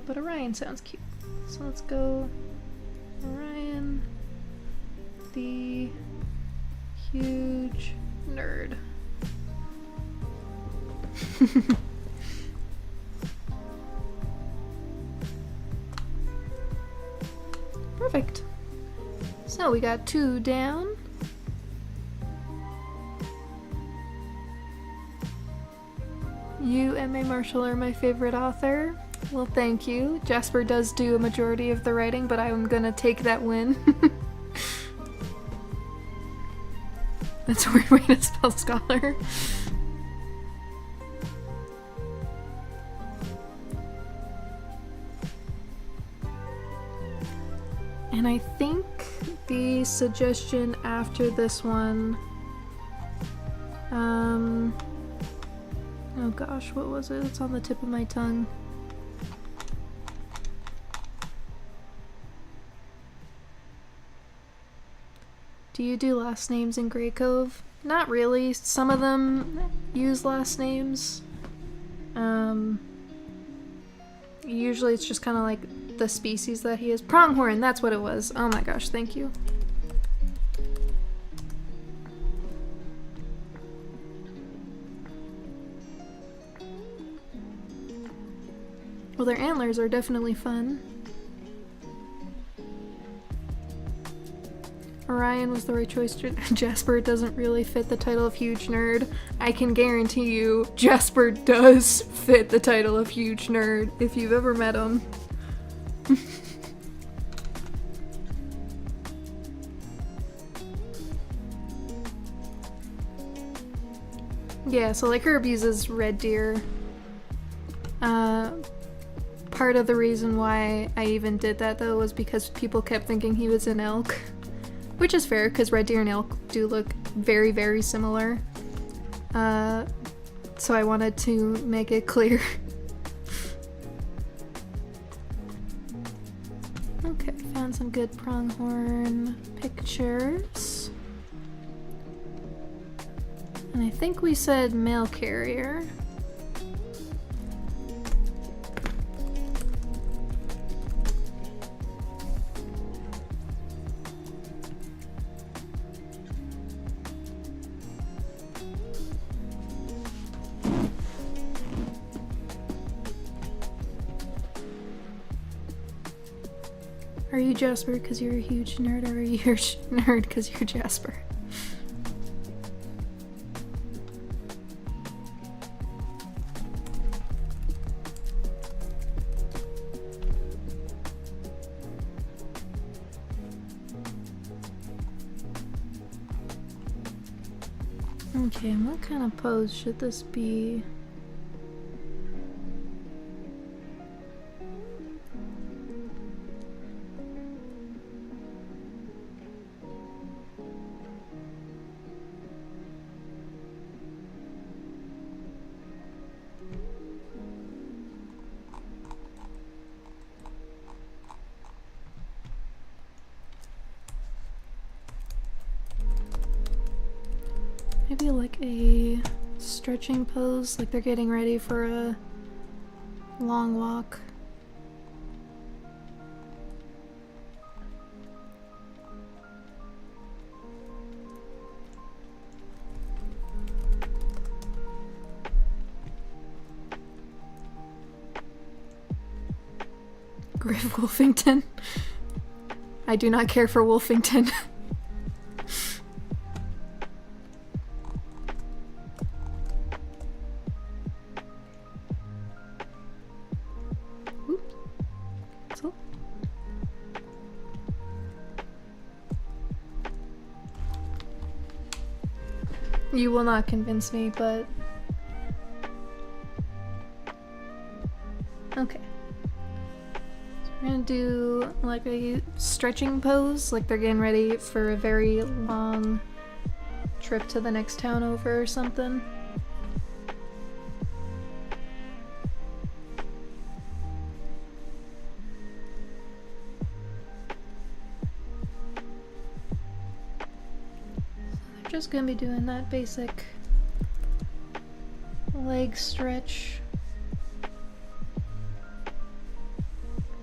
But Orion sounds cute. So let's go Orion, the huge nerd. Perfect. So we got 2 down. You, M.A. Marshall, are my favorite author. Well, thank you. Jasper does do a majority of the writing, but I'm gonna take that win. That's a weird way to spell scholar. And I think the suggestion after this one, oh gosh, what was it? It's on the tip of my tongue. Do you do last names in Graycove? Not really. Some of them use last names. Usually it's just kind of like the species that he is. Pronghorn, that's what it was. Oh my gosh, thank you. Well, their antlers are definitely fun. Orion was the right choice. Jasper doesn't really fit the title of huge nerd. I can guarantee you, Jasper does fit the title of huge nerd if you've ever met him. Yeah, so like Herb uses red deer. Part of the reason why I even did that though was because people kept thinking he was an elk. Which is fair, because red deer and elk do look very, very similar. So I wanted to make it clear. Okay, found some good pronghorn pictures. And I think we said mail carrier. Are you Jasper because you're a huge nerd, or are you a nerd because you're Jasper? Okay, and what kind of pose should this be? Maybe like a stretching pose, like they're getting ready for a long walk. Griff Wolfington. I do not care for Wolfington. You will not convince me, but... Okay. So we're gonna do like a stretching pose, like they're getting ready for a very long trip to the next town over or something. Just gonna be doing that basic leg stretch.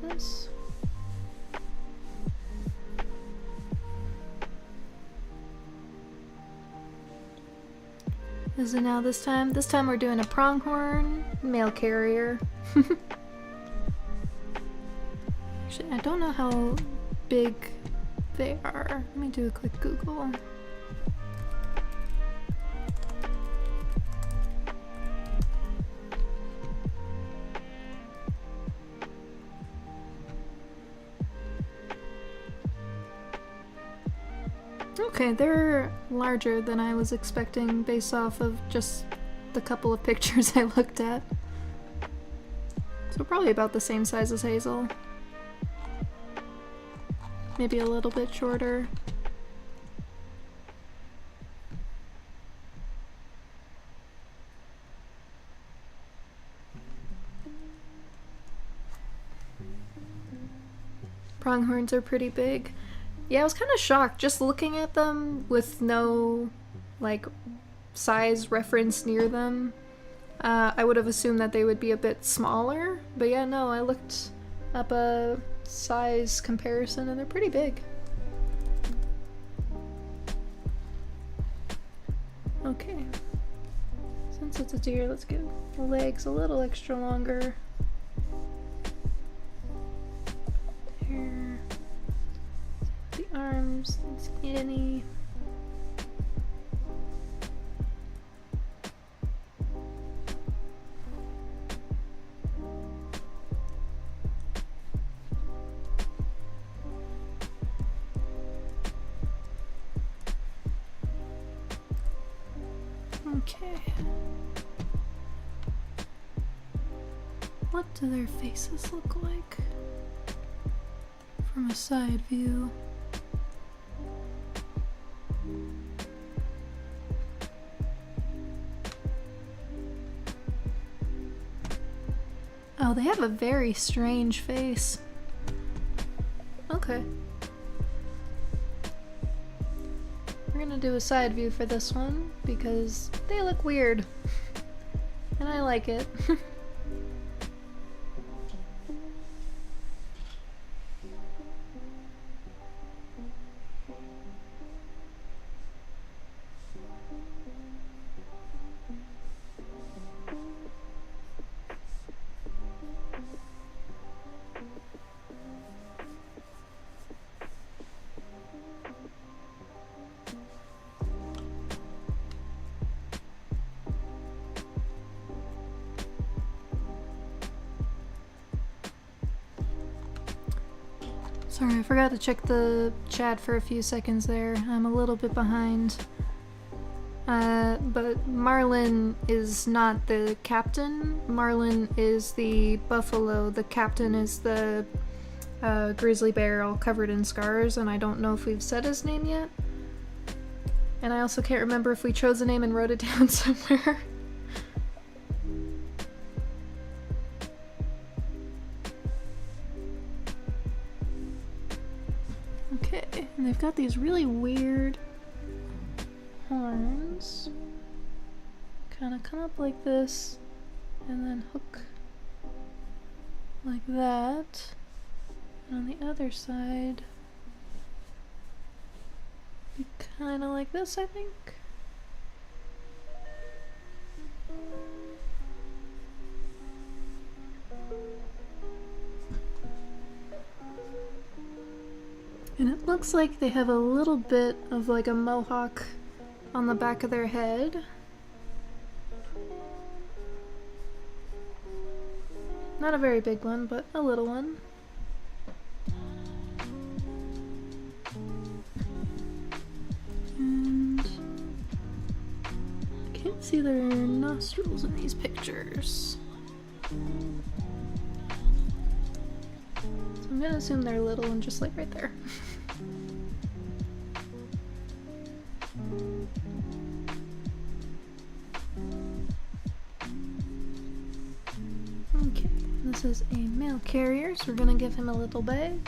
This. Is it now this time? This time we're doing a pronghorn mail carrier. Actually, I don't know how big they are. Let me do a quick Google. Okay, they're larger than I was expecting based off of just the couple of pictures I looked at. So probably about the same size as Hazel. maybe a little bit shorter. Pronghorns are pretty big. Yeah, I was kind of shocked just looking at them with no, like, size reference near them. I would have assumed that they would be a bit smaller, but yeah, no, I looked up a size comparison and they're pretty big. Okay. Since it's a deer, let's give the legs a little extra longer. There. The arms, skinny. Okay. What do their faces look like from a side view? Oh, they have a very strange face. Okay. We're gonna do a side view for this one because they look weird. And I like it. Sorry, I forgot to check the chat for a few seconds there. I'm a little bit behind. But Marlin is not the captain. Marlin is the buffalo. The captain is the grizzly bear all covered in scars, and I don't know if we've said his name yet. And I also can't remember if we chose a name and wrote it down somewhere. Okay, and they've got these really weird horns. Kind of come up like this, and then hook like that. And on the other side, be kind of like this, I think. And it looks like they have a little bit of like a mohawk on the back of their head. Not a very big one, but a little one. And I can't see their nostrils in these pictures. So I'm gonna assume they're little and just like right there. Okay, this is a male carrier, so we're gonna give him a little bag.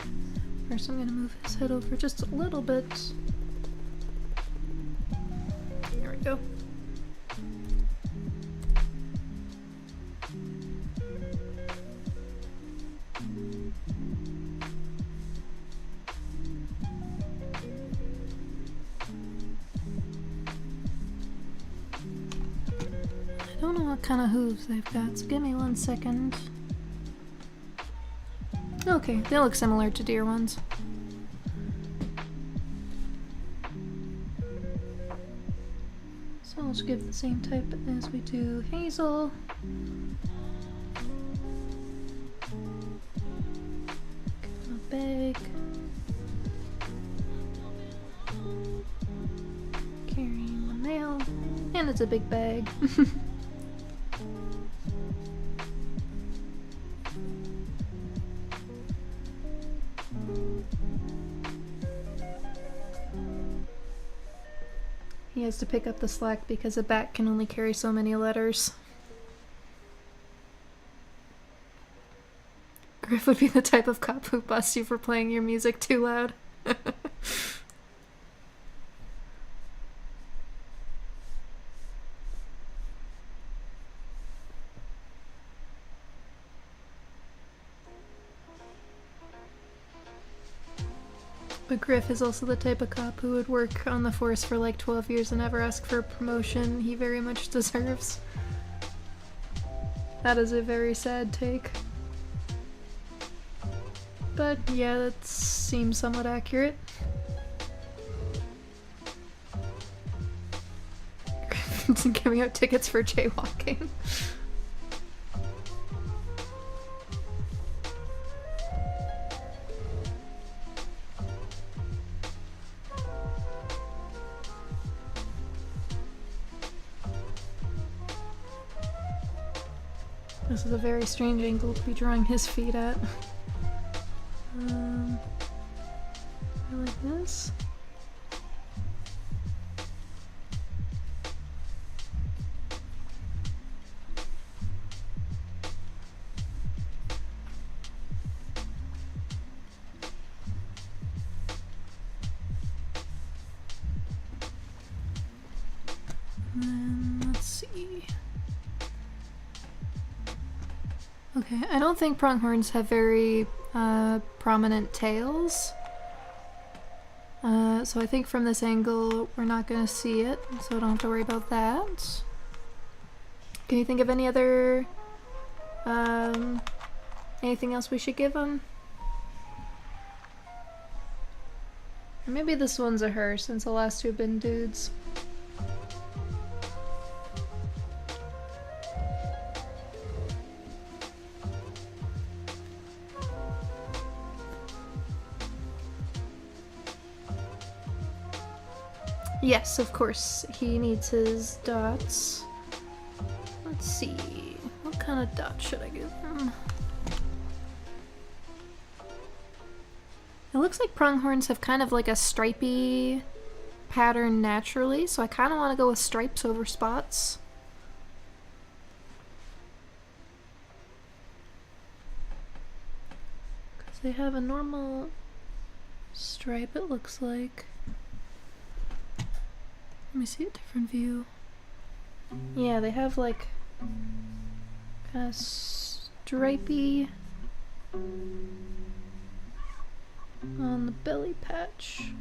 First I'm gonna move his head over just a little bit. There we go. I don't know what kind of hooves they've got, so give me 1 second. Okay, they look similar to deer ones. So I'll just give the same type as we do Hazel. Give him a bag. Carrying the mail. And it's a big bag. He has to pick up the slack because a bat can only carry so many letters. Griff would be the type of cop who busts you for playing your music too loud. But Griff is also the type of cop who would work on the force for like 12 years and never ask for a promotion he very much deserves. That is a very sad take. But yeah, that seems somewhat accurate. Giving out tickets for jaywalking. This is a very strange angle to be drawing his feet at. Like this. And then, let's see. Okay, I don't think pronghorns have very prominent tails. So I think from this angle we're not going to see it, so I don't have to worry about that. Can you think of any other, anything else we should give them? Or maybe this one's a her, since the last two have been dudes. Yes, of course, he needs his dots. Let's see, what kind of dot should I give him? It looks like pronghorns have kind of like a stripy pattern naturally, so I kind of want to go with stripes over spots. Because they have a normal stripe, it looks like. Let me see a different view. Yeah, they have like kind of stripy on the belly patch.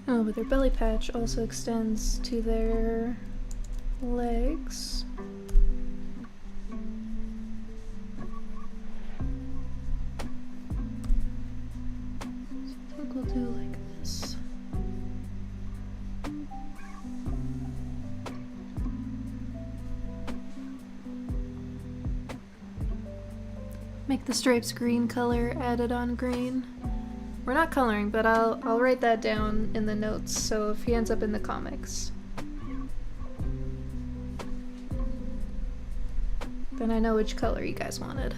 Oh, but their belly patch also extends to their legs. So I think we'll do like this. Make the stripes green color added on green. We're not coloring, but I'll write that down in the notes so if he ends up in the comics, then I know which color you guys wanted.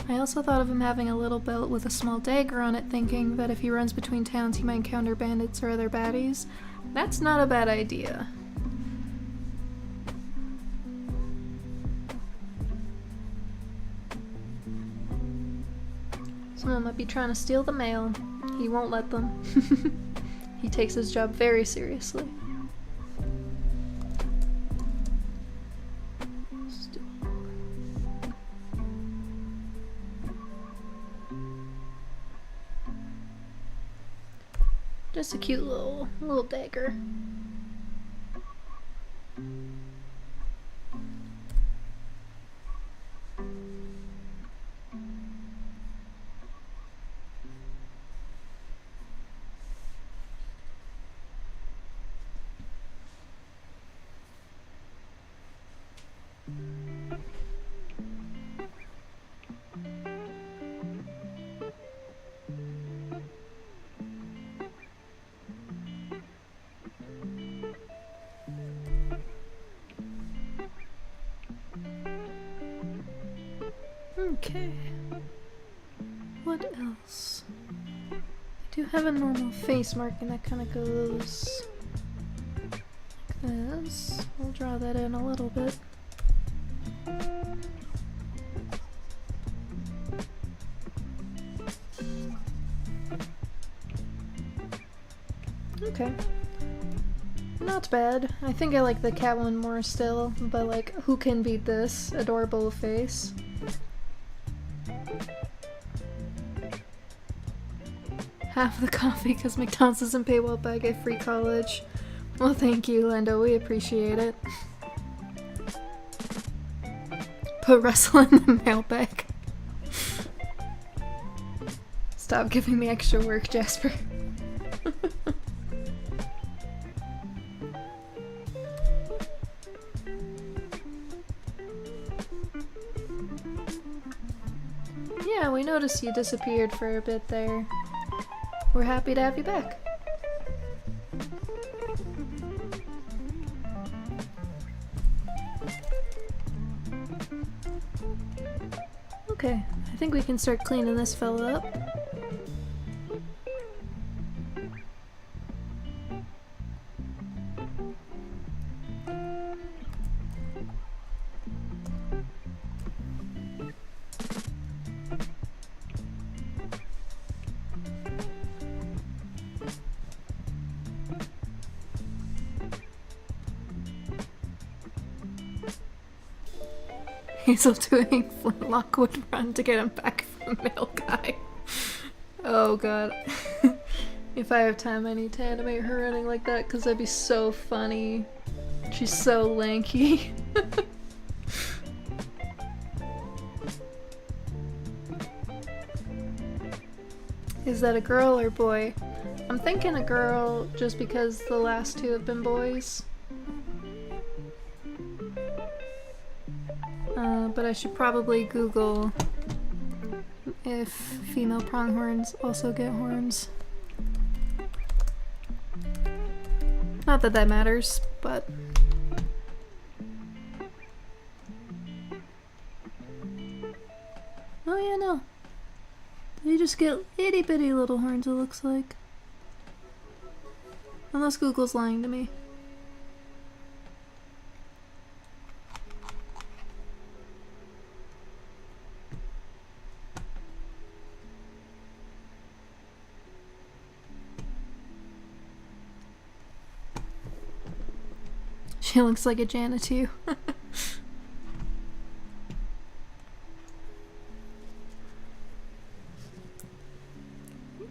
I also thought of him having a little belt with a small dagger on it, thinking that if he runs between towns he might encounter bandits or other baddies. That's not a bad idea. Someone might be trying to steal the mail. He won't let them. He takes his job very seriously. Just a cute little dagger. Okay. What else? I do have a normal face mark and that kind of goes like this. We'll draw that in a little bit. Okay. Not bad. I think I like the cat one more still, but like, who can beat this adorable face? Half the coffee because McDonald's doesn't pay well, but I get free college. Well, thank you, Lando. We appreciate it. Put Russell in the mailbag. Stop giving me extra work, Jasper. Yeah, we noticed you disappeared for a bit there. We're happy to have you back. Okay, I think we can start cleaning this fella up. Hazel doing Flintlock would run to get him back from the mail guy. Oh god. If I have time, I need to animate her running like that because that'd be so funny. She's so lanky. Is that a girl or boy? I'm thinking a girl just because the last two have been boys. But I should probably Google if female pronghorns also get horns. Not that that matters, but... Oh yeah, no. They just get itty bitty little horns, it looks like. Unless Google's lying to me. She looks like a Jana too.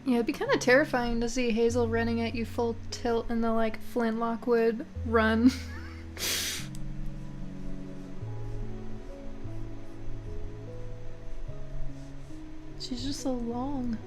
Yeah, it'd be kind of terrifying to see Hazel running at you full tilt in the like Flintlock would run. She's just so long.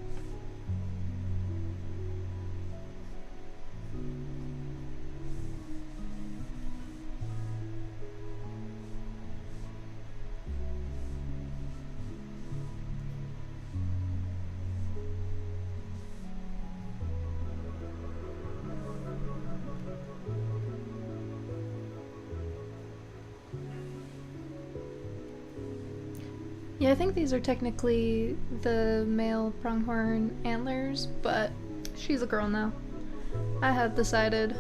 Yeah, I think these are technically the male pronghorn antlers, but she's a girl now. I have decided.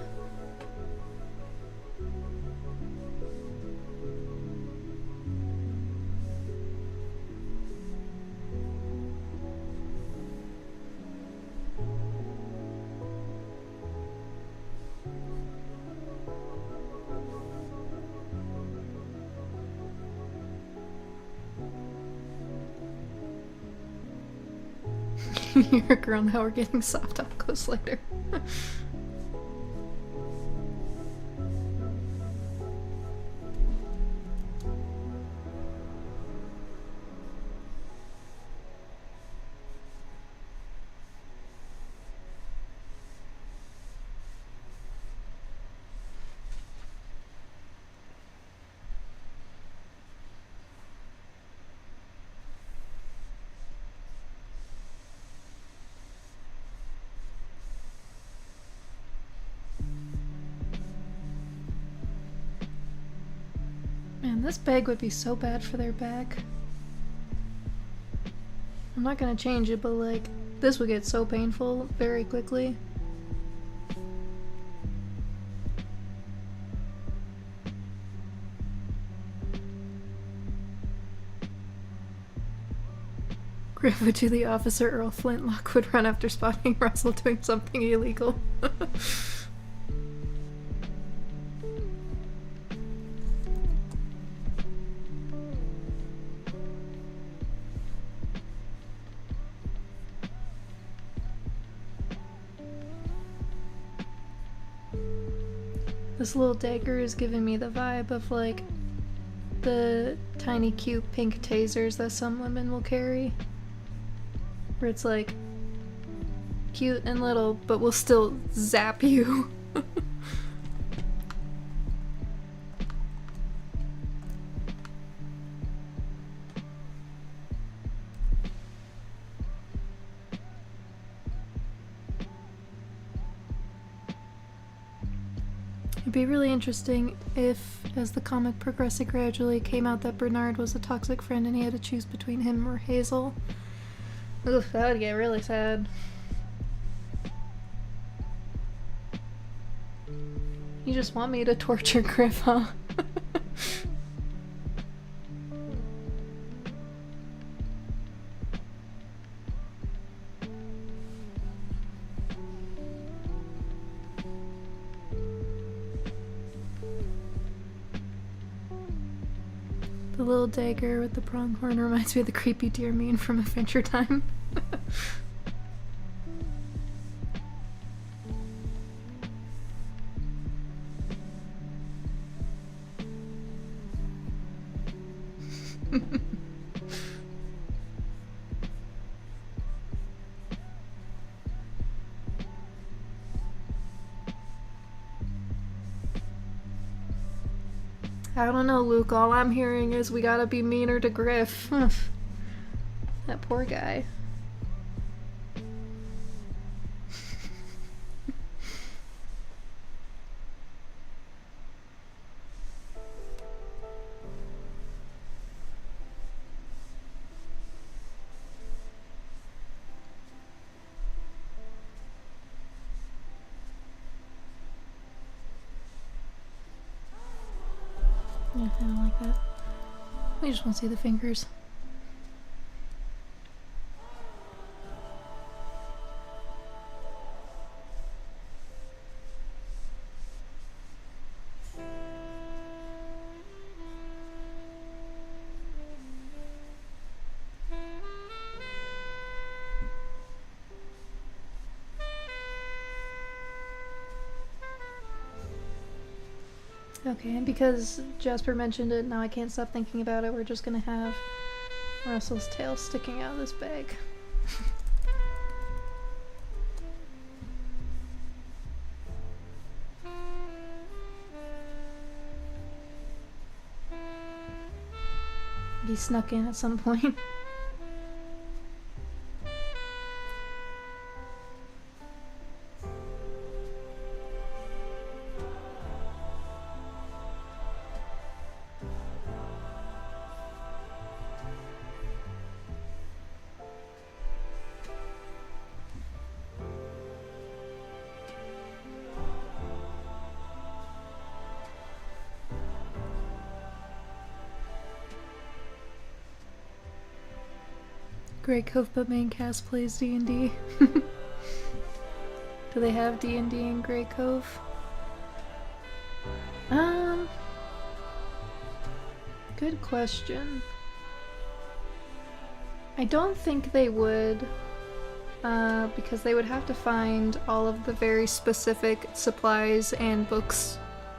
You're a girl now, we're getting soft tacos later. This bag would be so bad for their back. I'm not gonna change it, but like, this would get so painful very quickly. Griffith to the officer, Earl Flintlock would run after spotting Russell doing something illegal. This little dagger is giving me the vibe of like the tiny cute pink tasers that some women will carry. Where it's like cute and little, but will still zap you. It'd be really interesting if, as the comic progressed, it gradually came out that Bernard was a toxic friend and he had to choose between him or Hazel. Oof, that would get really sad. You just want me to torture Griff, huh? The little dagger with the pronghorn reminds me of the creepy deer mean from Adventure Time. I don't know, Luke. All I'm hearing is we gotta be meaner to Griff. That poor guy. Yeah, I don't like that. We just want to see the fingers. Okay, and because Jasper mentioned it, now I can't stop thinking about it, we're just gonna have Russell's tail sticking out of this bag. He snuck in at some point. Graycove, but main cast plays D&D. Do they have D&D in Graycove? Good question. I don't think they would, because they would have to find all of the very specific supplies and books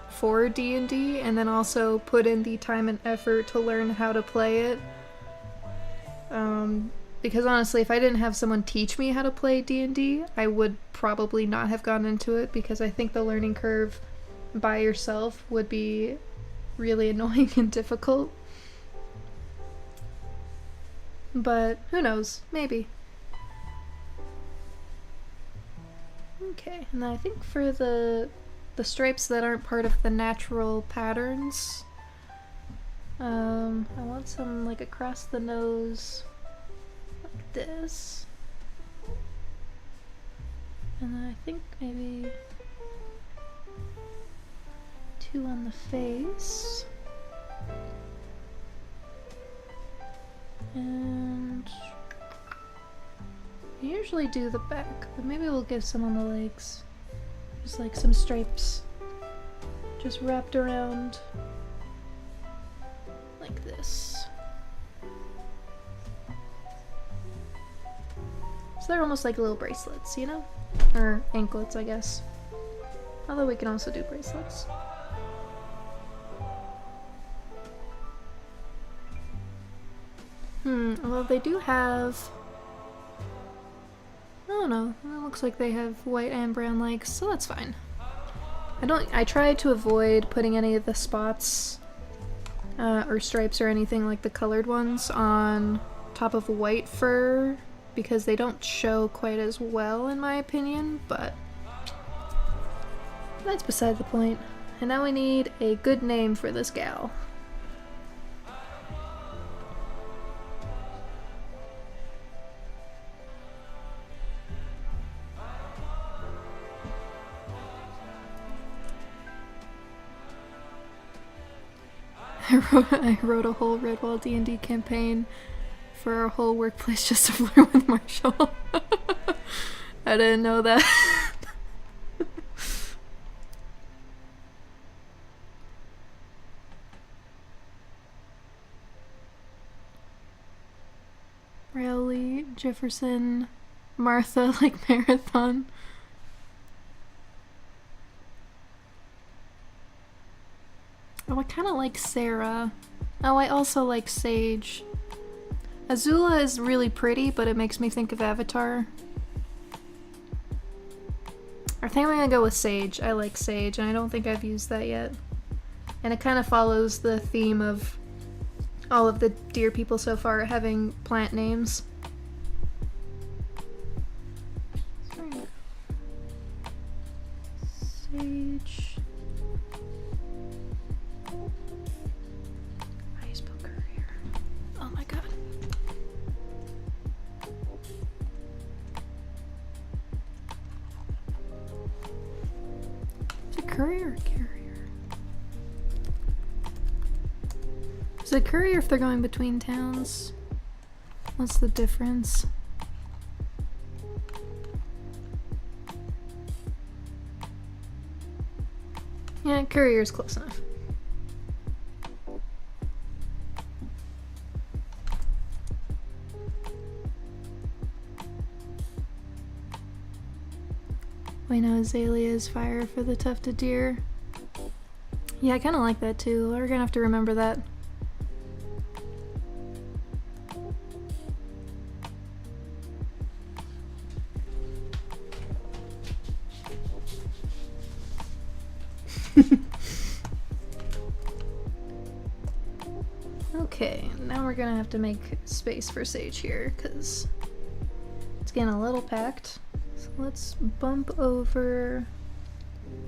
for D&D, and then also put in the time and effort to learn how to play it. Because honestly, if I didn't have someone teach me how to play D&D, I would probably not have gone into it, because I think the learning curve by yourself would be really annoying and difficult. But who knows? Maybe. Okay, and then I think for the stripes that aren't part of the natural patterns, I want some like across the nose like this. And then I think maybe 2 on the face. And I usually do the back, but maybe we'll give some on the legs. Just like some stripes. Just wrapped around like this. So they're almost like little bracelets, you know? Or anklets, I guess. Although we can also do bracelets. Well they do have... I don't know, it looks like they have white and brown legs, so that's fine. I try to avoid putting any of the spots or stripes or anything like the colored ones on top of white fur because they don't show quite as well in my opinion, but that's beside the point. And now we need a good name for this gal. I wrote a whole Redwall D&D campaign for our whole workplace just to flirt with Marshall. I didn't know that. Rowley, Jefferson, Martha, like Marathon. Oh, I kind of like Sarah. Oh, I also like Sage. Azula is really pretty, but it makes me think of Avatar. I think I'm gonna go with Sage. I like Sage, and I don't think I've used that yet. And it kind of follows the theme of all of the deer people so far having plant names. Sage. Courier or carrier? Is it courier if they're going between towns? What's the difference? Yeah, courier's close enough. We know Azalea's fire for the tufted deer. Yeah, I kind of like that too. We're gonna have to remember that. Okay, now we're gonna have to make space for Sage here because it's getting a little packed. Let's bump over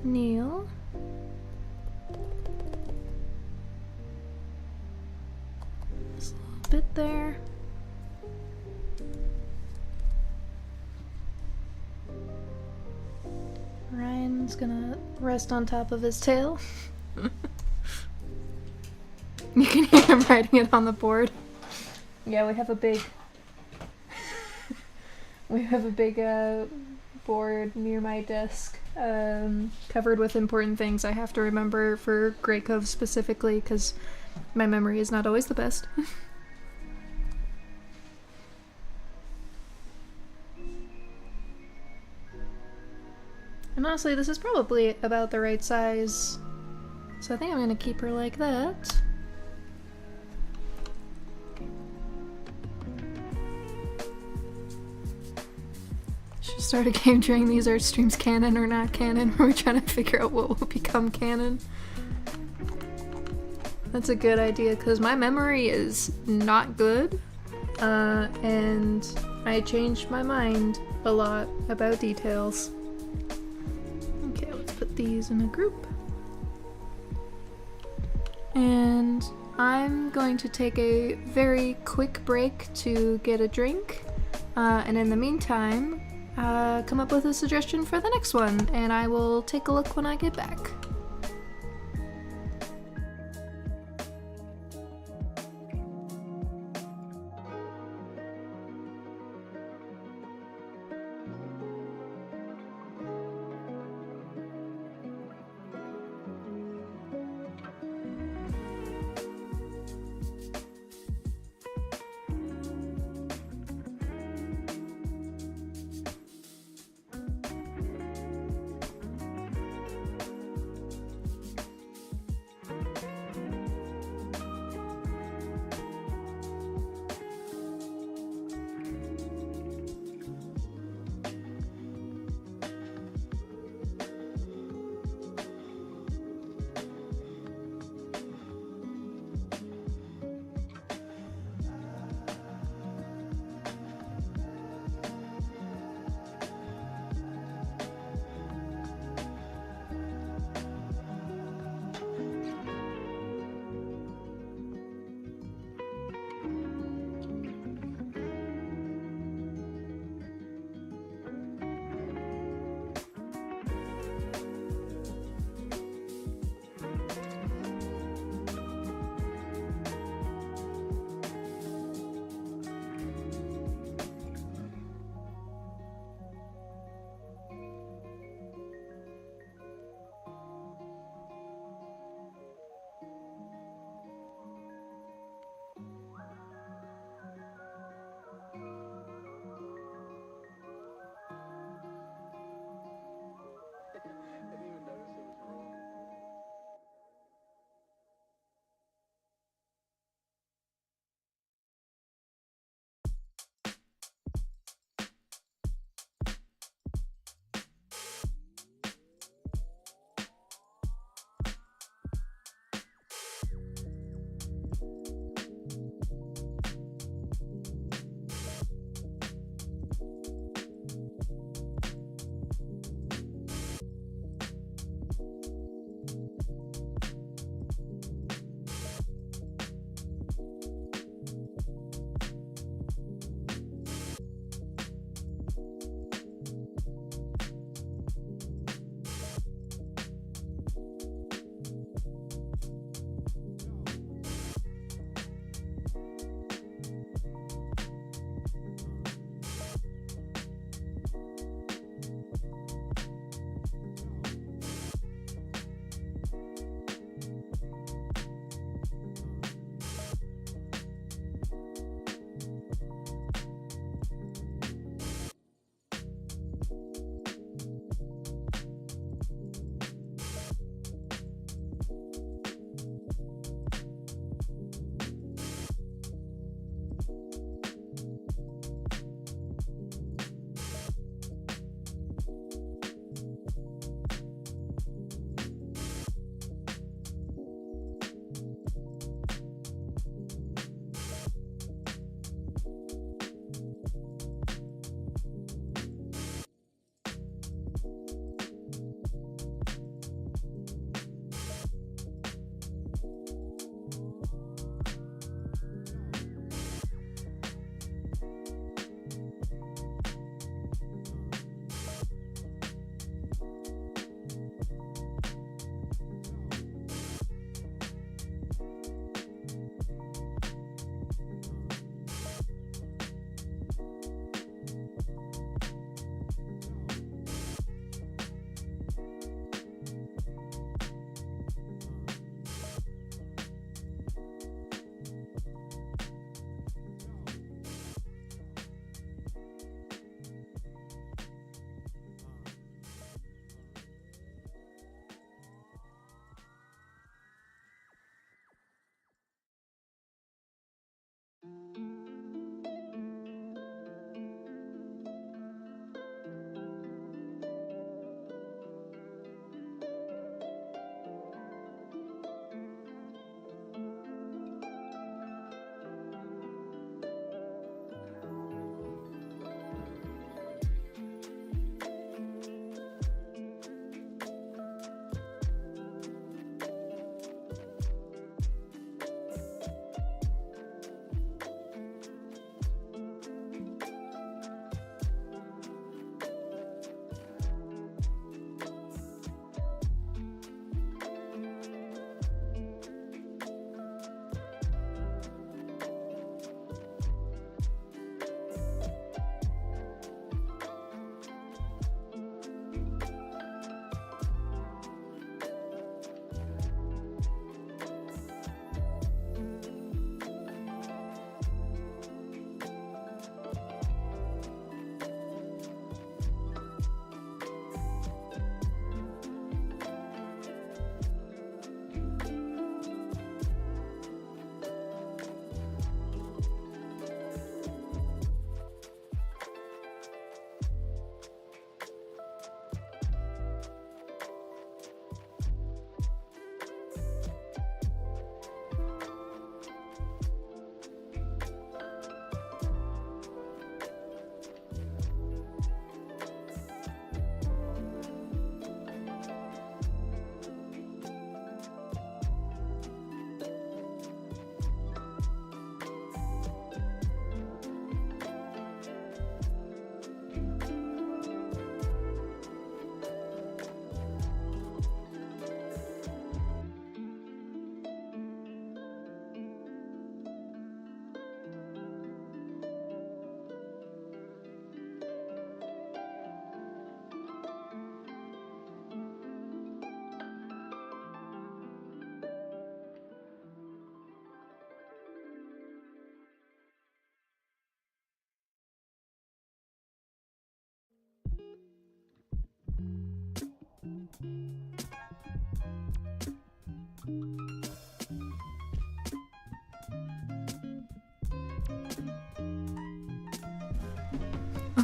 Neil. Just a little bit there. Ryan's gonna rest on top of his tail. You can hear him writing it on the board. Yeah, we have a big board near my desk covered with important things I have to remember for Graycove specifically because my memory is not always the best. And honestly, this is probably about the right size, so I think I'm gonna keep her like that. Should start a game during these art streams, canon or not canon, where we're trying to figure out what will become canon. That's a good idea, because my memory is not good, and I changed my mind a lot about details. Okay, let's put these in a group. And I'm going to take a very quick break to get a drink, and in the meantime, come up with a suggestion for the next one, and I will take a look when I get back.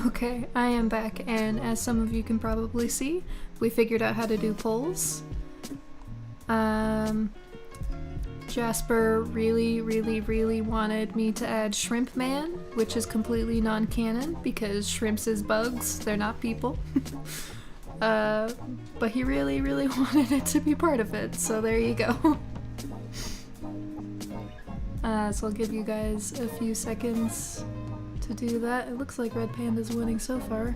Okay, I am back, and as some of you can probably see, we figured out how to do polls. Jasper really wanted me to add Shrimp Man, which is completely non-canon because shrimps is bugs, they're not people. But he really wanted it to be part of it, so there you go. So I'll give you guys a few seconds to do that. It looks like Red Panda's winning so far.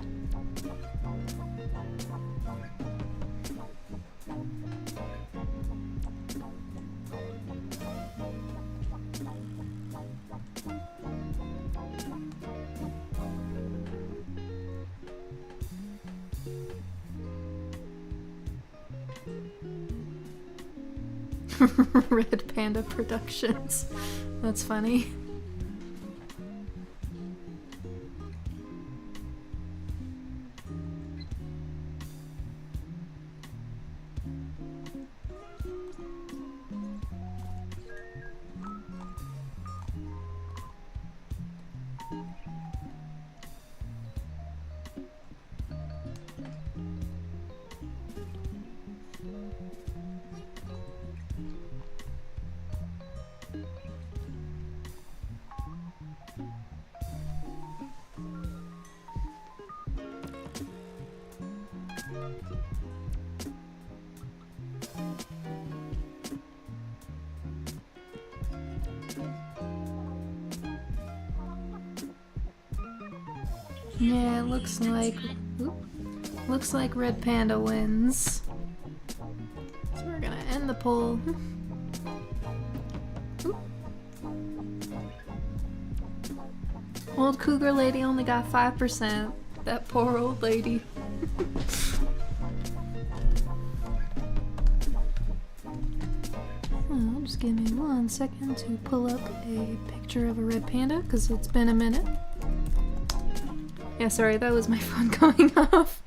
Red Panda Productions. That's funny. Yeah, it looks like Red Panda wins. So we're gonna end the poll. Old cougar lady only got 5%. That poor old lady. Just give me 1 second to pull up a picture of a red panda because it's been a minute. Yeah, sorry, that was my phone going off.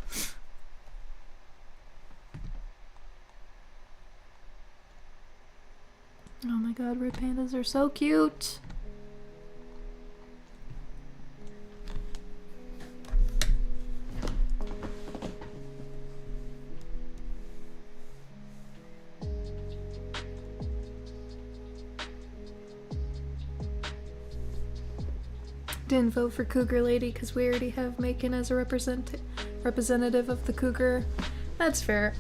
Oh my god, red pandas are so cute. Didn't vote for Cougar Lady because we already have Macon as a representative of the cougar. That's fair.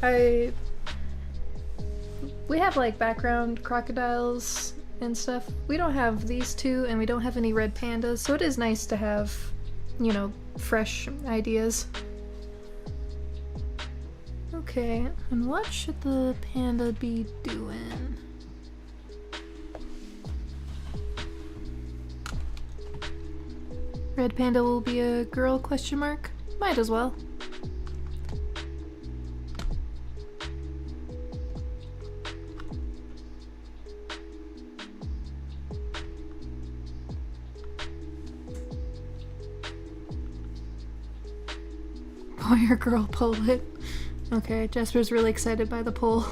We have like background crocodiles and stuff. We don't have these two, and we don't have any red pandas, so it is nice to have, you know, fresh ideas. Okay, and what should the panda be doing? Red panda will be a girl, question mark? Might as well. Boy or girl, poll it. Okay, Jasper's really excited by the poll.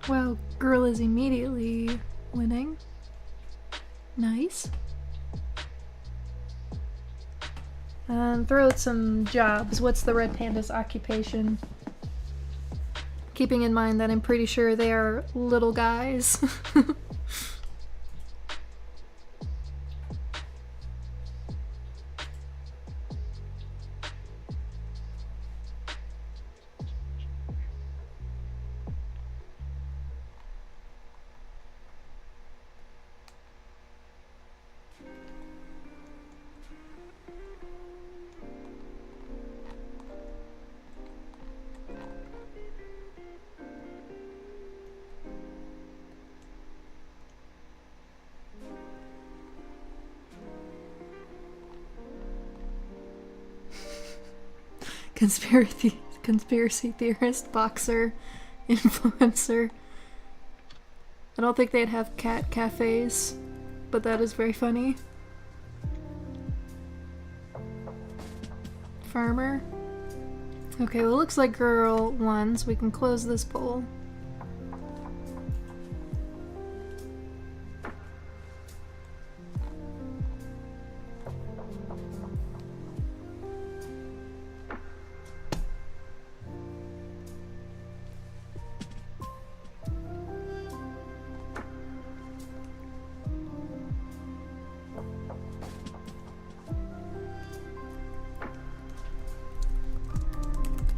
Wow, girl is immediately winning. Nice. Throw out some jobs. What's the red panda's occupation? Keeping in mind that I'm pretty sure they are little guys. conspiracy theorist, boxer, influencer. I don't think they'd have cat cafes, but that is very funny. Farmer. Okay, well, it looks like girl won, so we can close this poll.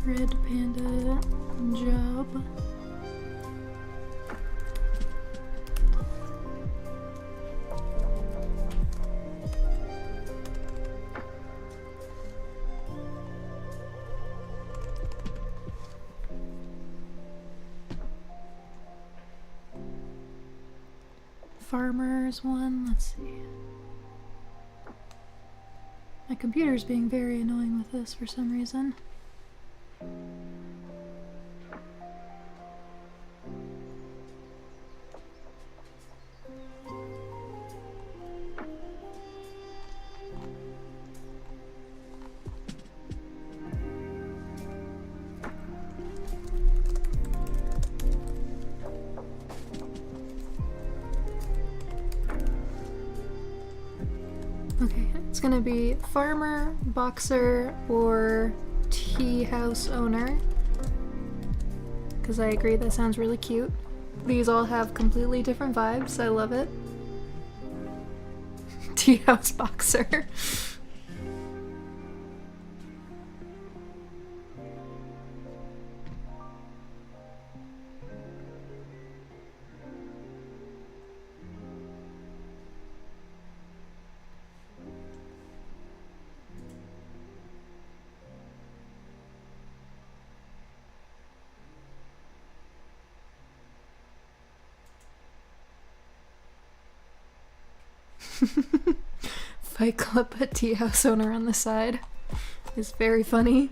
Red panda job. Farmers one, let's see. My computer's being very annoying with this for some reason. Okay, it's gonna be farmer, boxer, or tea house owner. Because I agree, that sounds really cute. These all have completely different vibes, I love it. Tea house boxer. Fight Club at tea house owner on the side is very funny.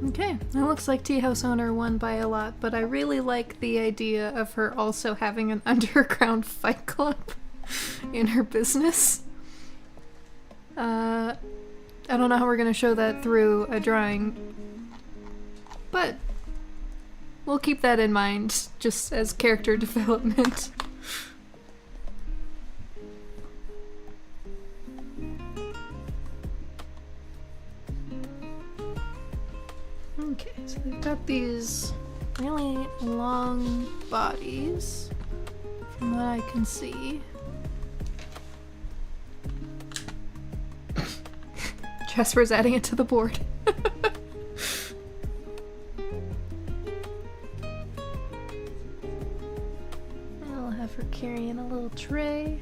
Okay, it looks like tea house owner won by a lot, but I really like the idea of her also having an underground fight club in her business. I don't know how we're gonna show that through a drawing, but we'll keep that in mind just as character development. Okay, so we've got these really long bodies from what I can see. Jasper's adding it to the board. I'll have her carrying a little tray.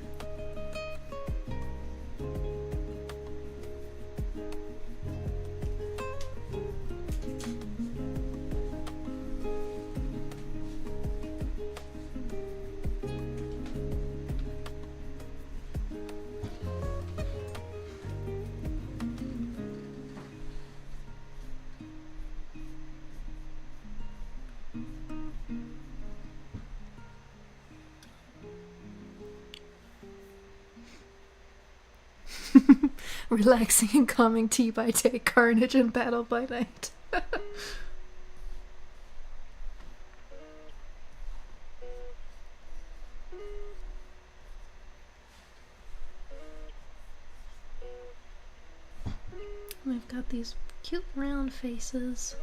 Relaxing and calming tea by day, carnage and battle by night. got these cute round faces.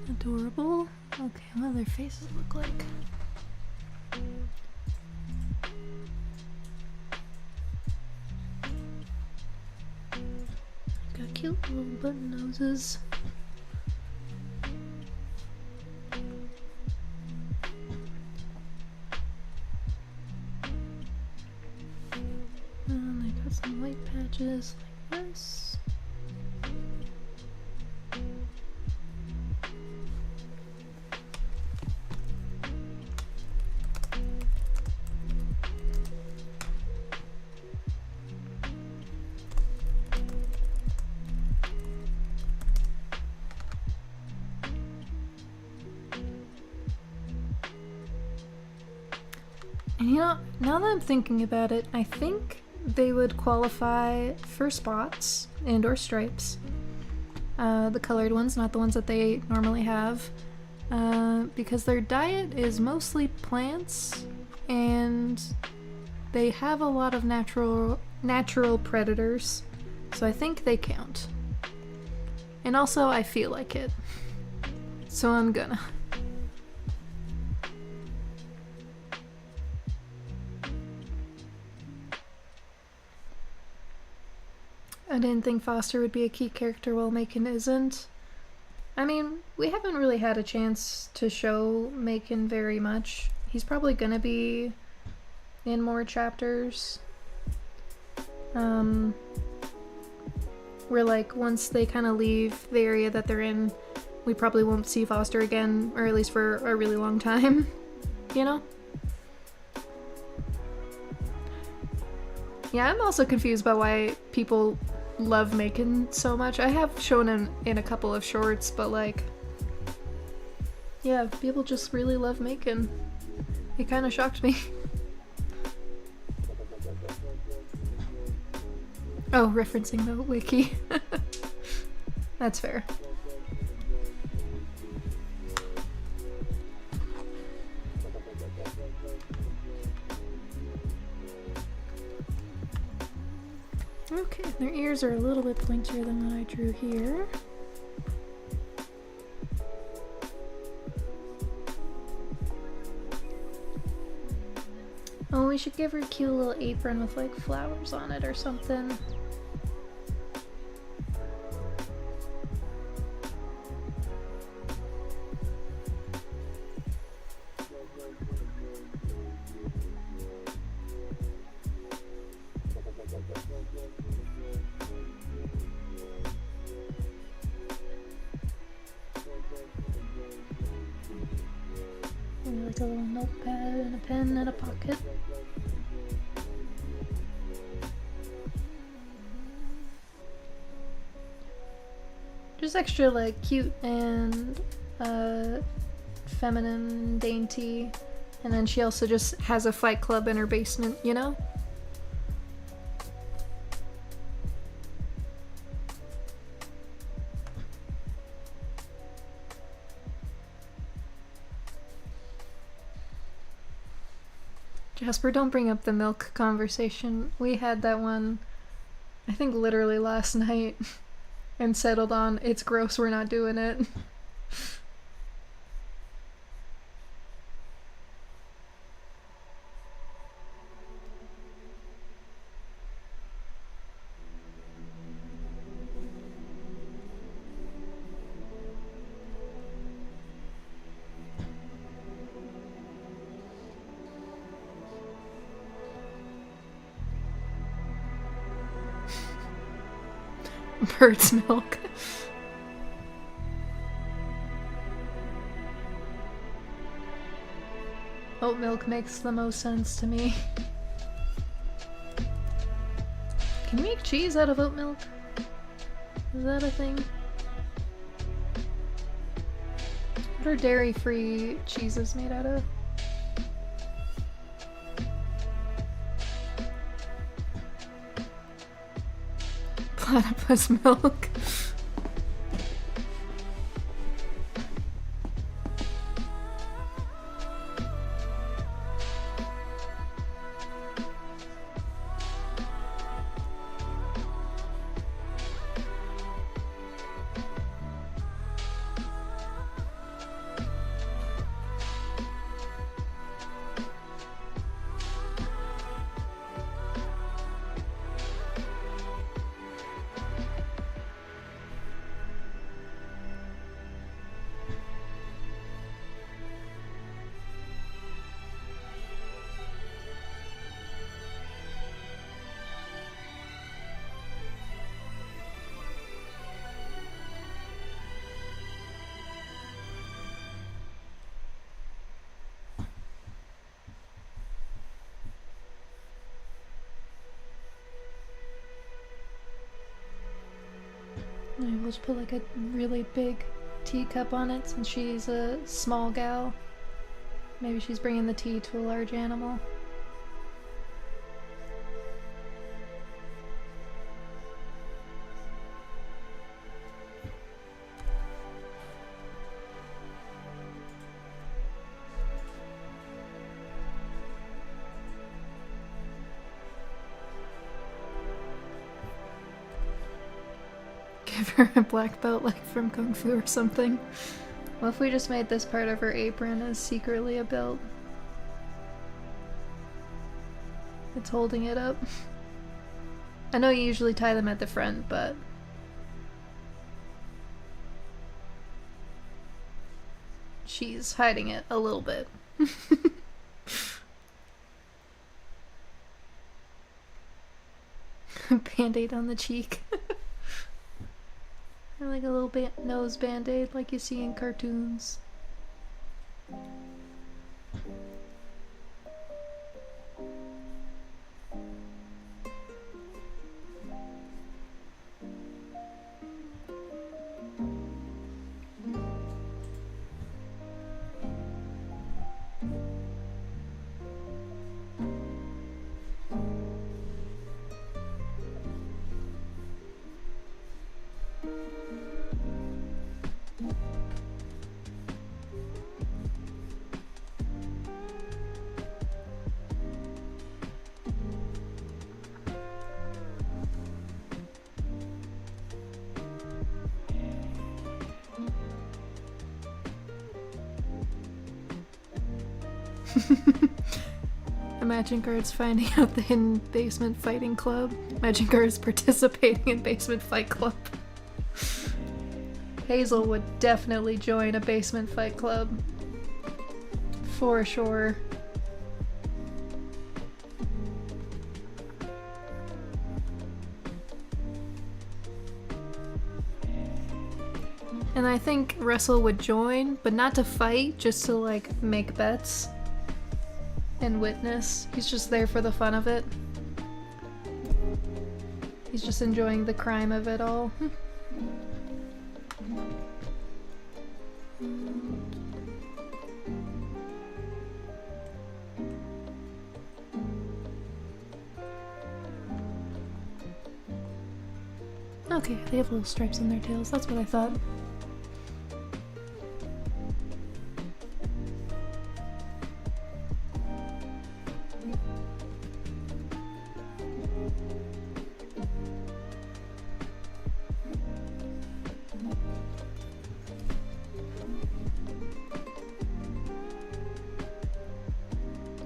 Adorable. Okay, what do their faces look like? Got cute little button noses. And they got some white patches like this. And you know, now that I'm thinking about it, I think they would qualify for spots and or stripes. The colored ones, not the ones that they normally have. Because their diet is mostly plants and they have a lot of natural predators. So I think they count. And also I feel like it. So I'm gonna. I didn't think Foster would be a key character while Macon isn't. I mean, we haven't really had a chance to show Macon very much. He's probably gonna be in more chapters. Where like once they kind of leave the area that they're in, we probably won't see Foster again, or at least for a really long time, you know? Yeah, I'm also confused by why people love Macon so much. I have shown him in a couple of shorts, but like, yeah, people just really love Macon. It kind of shocked me. Oh, referencing the wiki. That's fair. Okay, their ears are a little bit pointier than what I drew here. Oh, we should give her a cute little apron with like flowers on it or something. Maybe like a little notepad and a pen and a pocket. Just extra like cute and feminine, dainty, and then she also just has a fight club in her basement, you know? Jasper, don't bring up the milk conversation. We had that one, I think literally last night, and settled on, it's gross, we're not doing it. Bird's milk. Oat milk makes the most sense to me. Can you make cheese out of oat milk? Is that a thing? What are dairy-free cheeses made out of? Platypus milk. Maybe we'll just put like a really big teacup on it since she's a small gal. Maybe she's bringing the tea to a large animal. Give her a black belt like from Kung Fu or something. What if we just made this part of her apron as secretly a belt? It's holding it up. I know you usually tie them at the front, but... she's hiding it a little bit. Band-aid on the cheek. Or like a little nose band-aid like you see in cartoons. Imagine guards finding out the hidden basement fighting club. Imagine guards participating in basement fight club. Hazel would definitely join a basement fight club. For sure. And I think Russell would join, but not to fight, just to like make bets and witness. He's just there for the fun of it. He's just enjoying the crime of it all. Okay, they have little stripes on their tails, that's what I thought.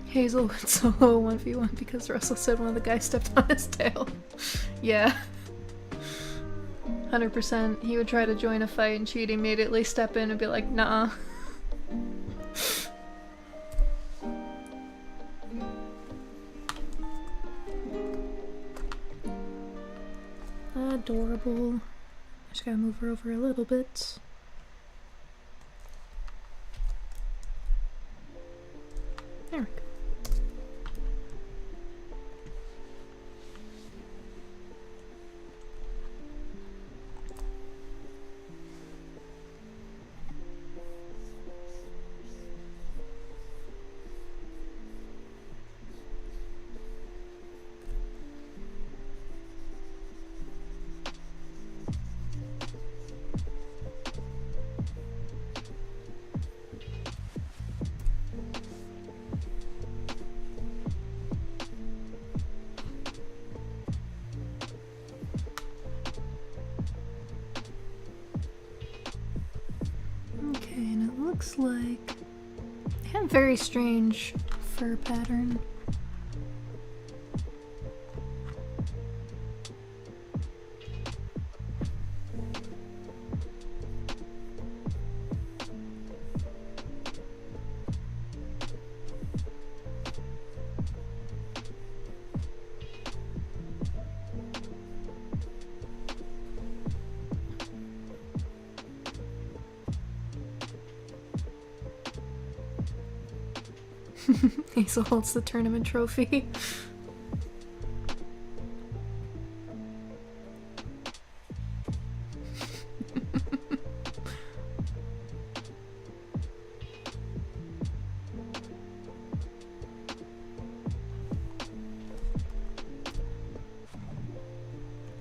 Hazel went solo 1v1 because Russell said one of the guys stepped on his tail. Yeah. 100%. He would try to join a fight and she'd immediately step in and be like, nah. Adorable. Just gotta move her over a little bit. There we go. looks like. They have very strange fur pattern. Hazel holds the tournament trophy.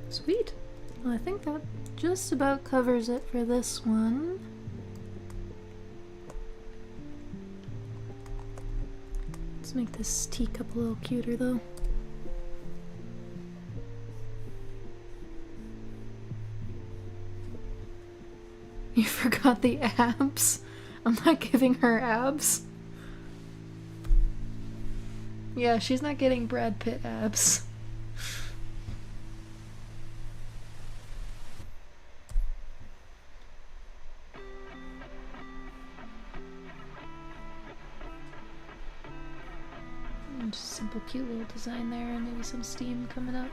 Sweet. Well, I think that just about covers it for this one. Let's make this teacup a little cuter though. You forgot the abs? I'm not giving her abs. Yeah, she's not getting Brad Pitt abs. Just simple cute little design there and maybe some steam coming up.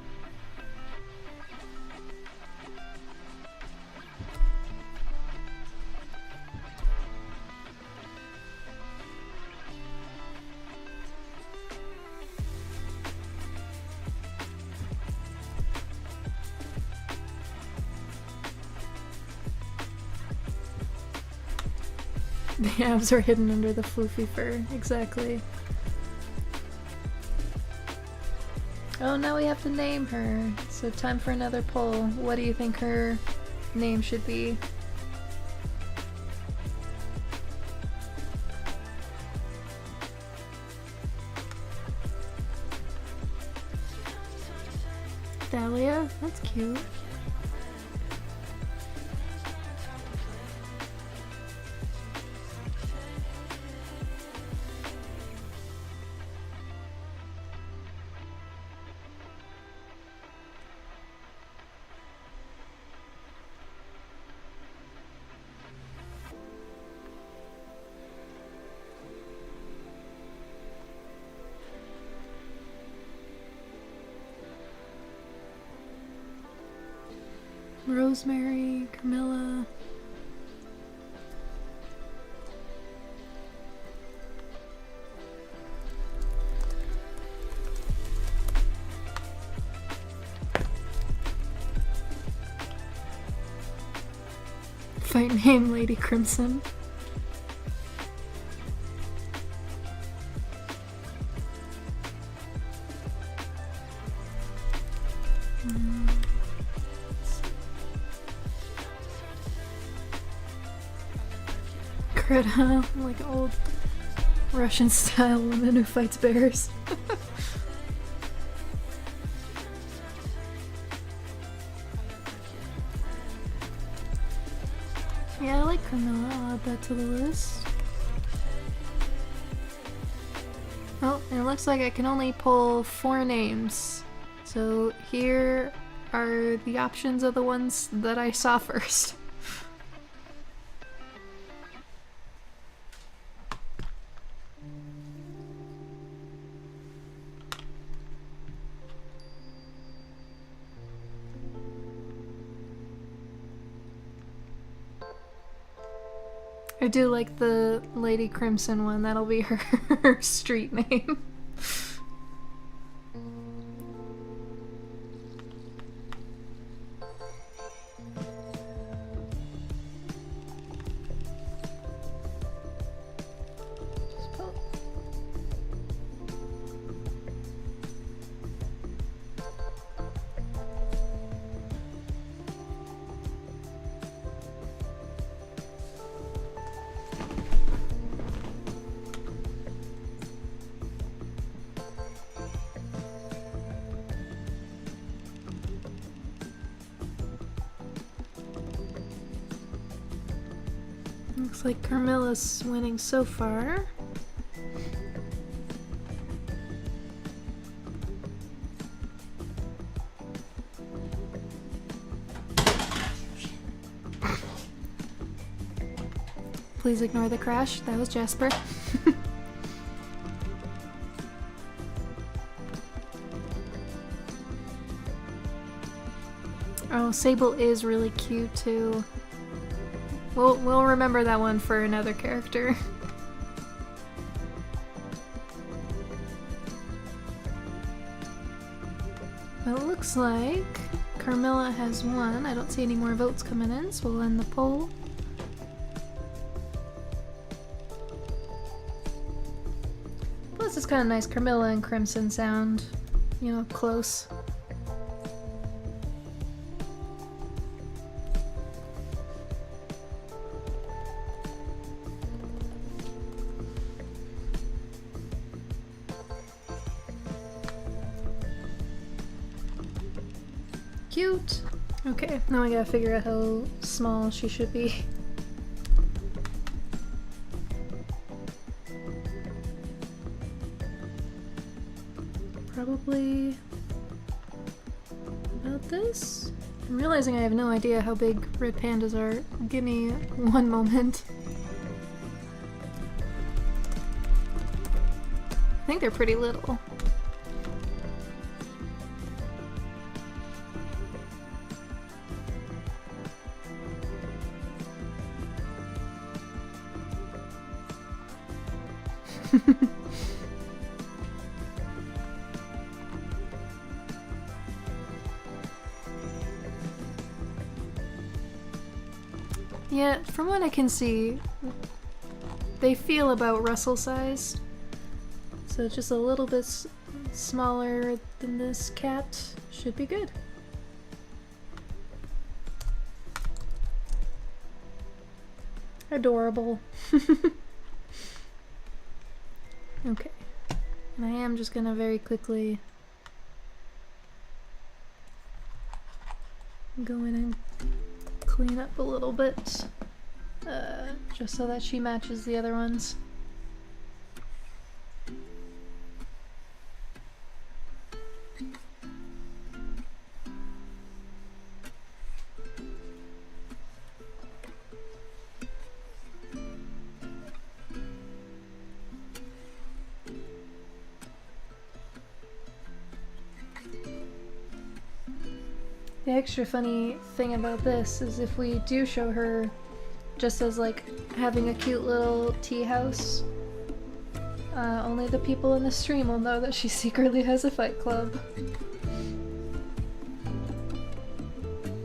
The abs are hidden under the floofy fur, exactly. Oh, now we have to name her. So time for another poll. What do you think her name should be? Dahlia? That's cute. Rosemary, Camilla. Fight name Lady Crimson. Greta, like old Russian style woman who fights bears. Yeah, I like Camilla. I'll add that to the list. Oh, and it looks like I can only pull 4 names. So here are the options of the ones that I saw first. I do like the Lady Crimson one. That'll be her street name. like Carmilla's winning so far. Please ignore the crash. That was Jasper. Oh, Sable is really cute too. We'll remember that one for another character. It looks like Carmilla has won. I don't see any more votes coming in, so we'll end the poll. Plus, it's kind of nice. Carmilla and Crimson sound, you know, close. Cute! Okay, now I gotta figure out how small she should be. Probably about this? I'm realizing I have no idea how big red pandas are. Give me one moment. I think they're pretty little. Yeah, from what I can see, they feel about Russell size. So just a little bit smaller than this cat should be good. Adorable. Okay. And I am just gonna very quickly go in and clean up a little bit, just so that she matches the other ones. The extra funny thing about this is if we do show her just as like having a cute little tea house, only the people in the stream will know that she secretly has a fight club.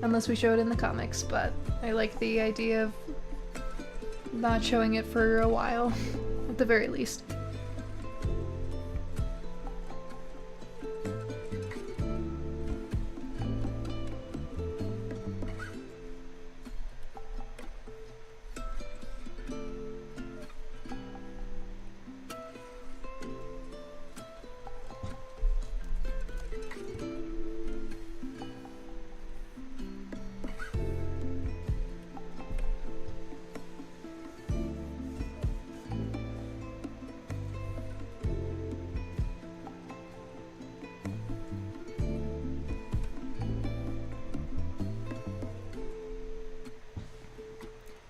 Unless we show it in the comics, but I like the idea of not showing it for a while, at the very least.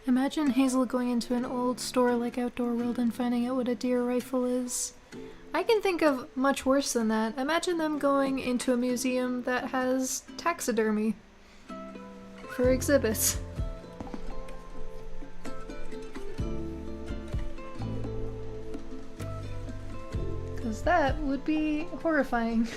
Imagine Hazel going into an old store like Outdoor World and finding out what a deer rifle is. I can think of much worse than that. Imagine them going into a museum that has taxidermy for exhibits. Because that would be horrifying.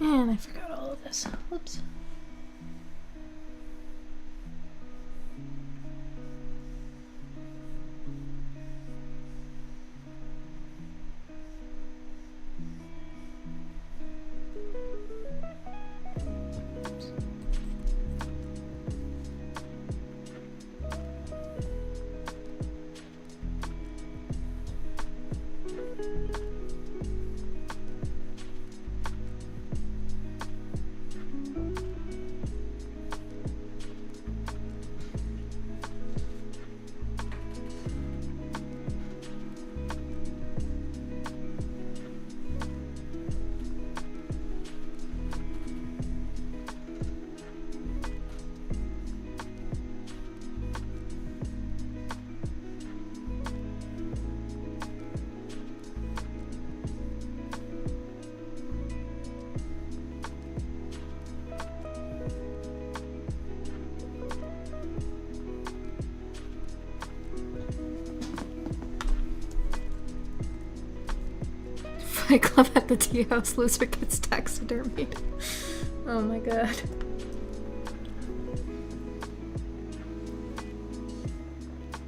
And I forgot all of this. Whoops. Fight Club at the tea house, loser gets taxidermied. Oh my god.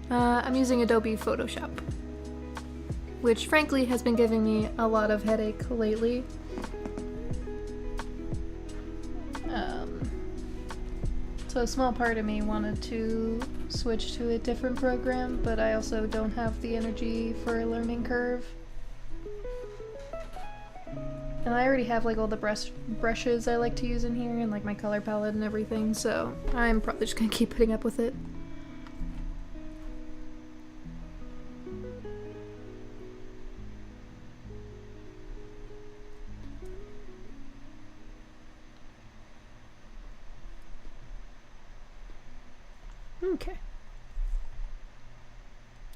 I'm using Adobe Photoshop, which frankly has been giving me a lot of headache lately. So a small part of me wanted to switch to a different program, but I also don't have the energy for a learning curve. And I already have like all the brushes I like to use in here and like my color palette and everything, so I'm probably just gonna keep putting up with it. Okay.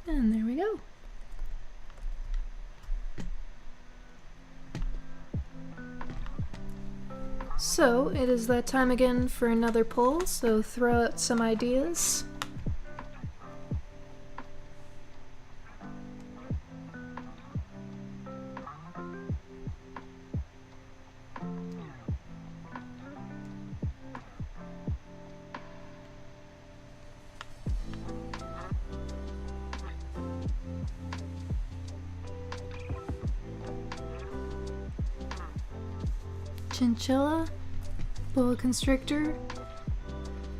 And there we go. So, it is that time again for another poll, so throw out some ideas. Chinchilla, boa constrictor.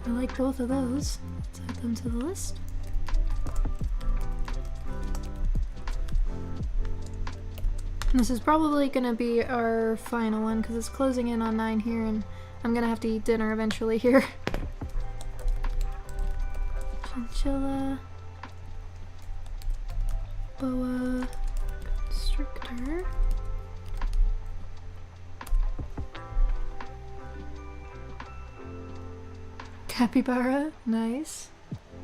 I like both of those. Let's add them to the list. And this is probably gonna be our final one because it's closing in on 9 here and I'm gonna have to eat dinner eventually here. Chinchilla, boa constrictor. Capybara, nice.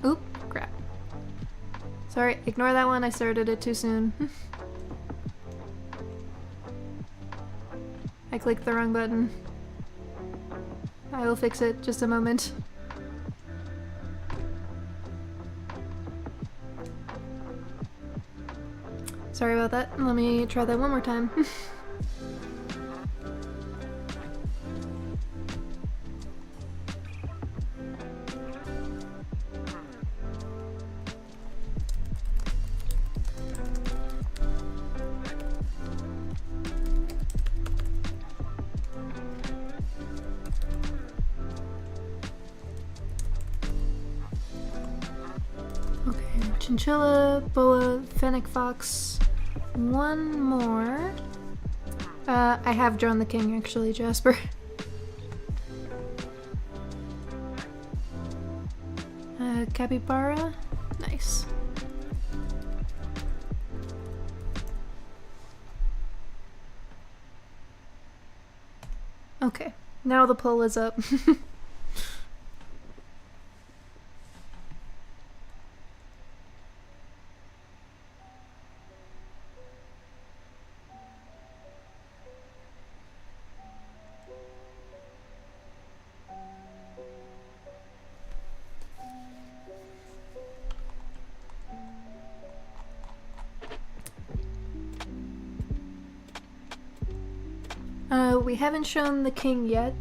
Oop, crap. Sorry, ignore that one, I started it too soon. I clicked the wrong button. I will fix it, just a moment. Sorry about that, let me try that one more time. Chinchilla, boa, fennec fox, one more. I have drawn the king actually, Jasper. Capybara, nice. Okay, now the poll is up. We haven't shown the king yet.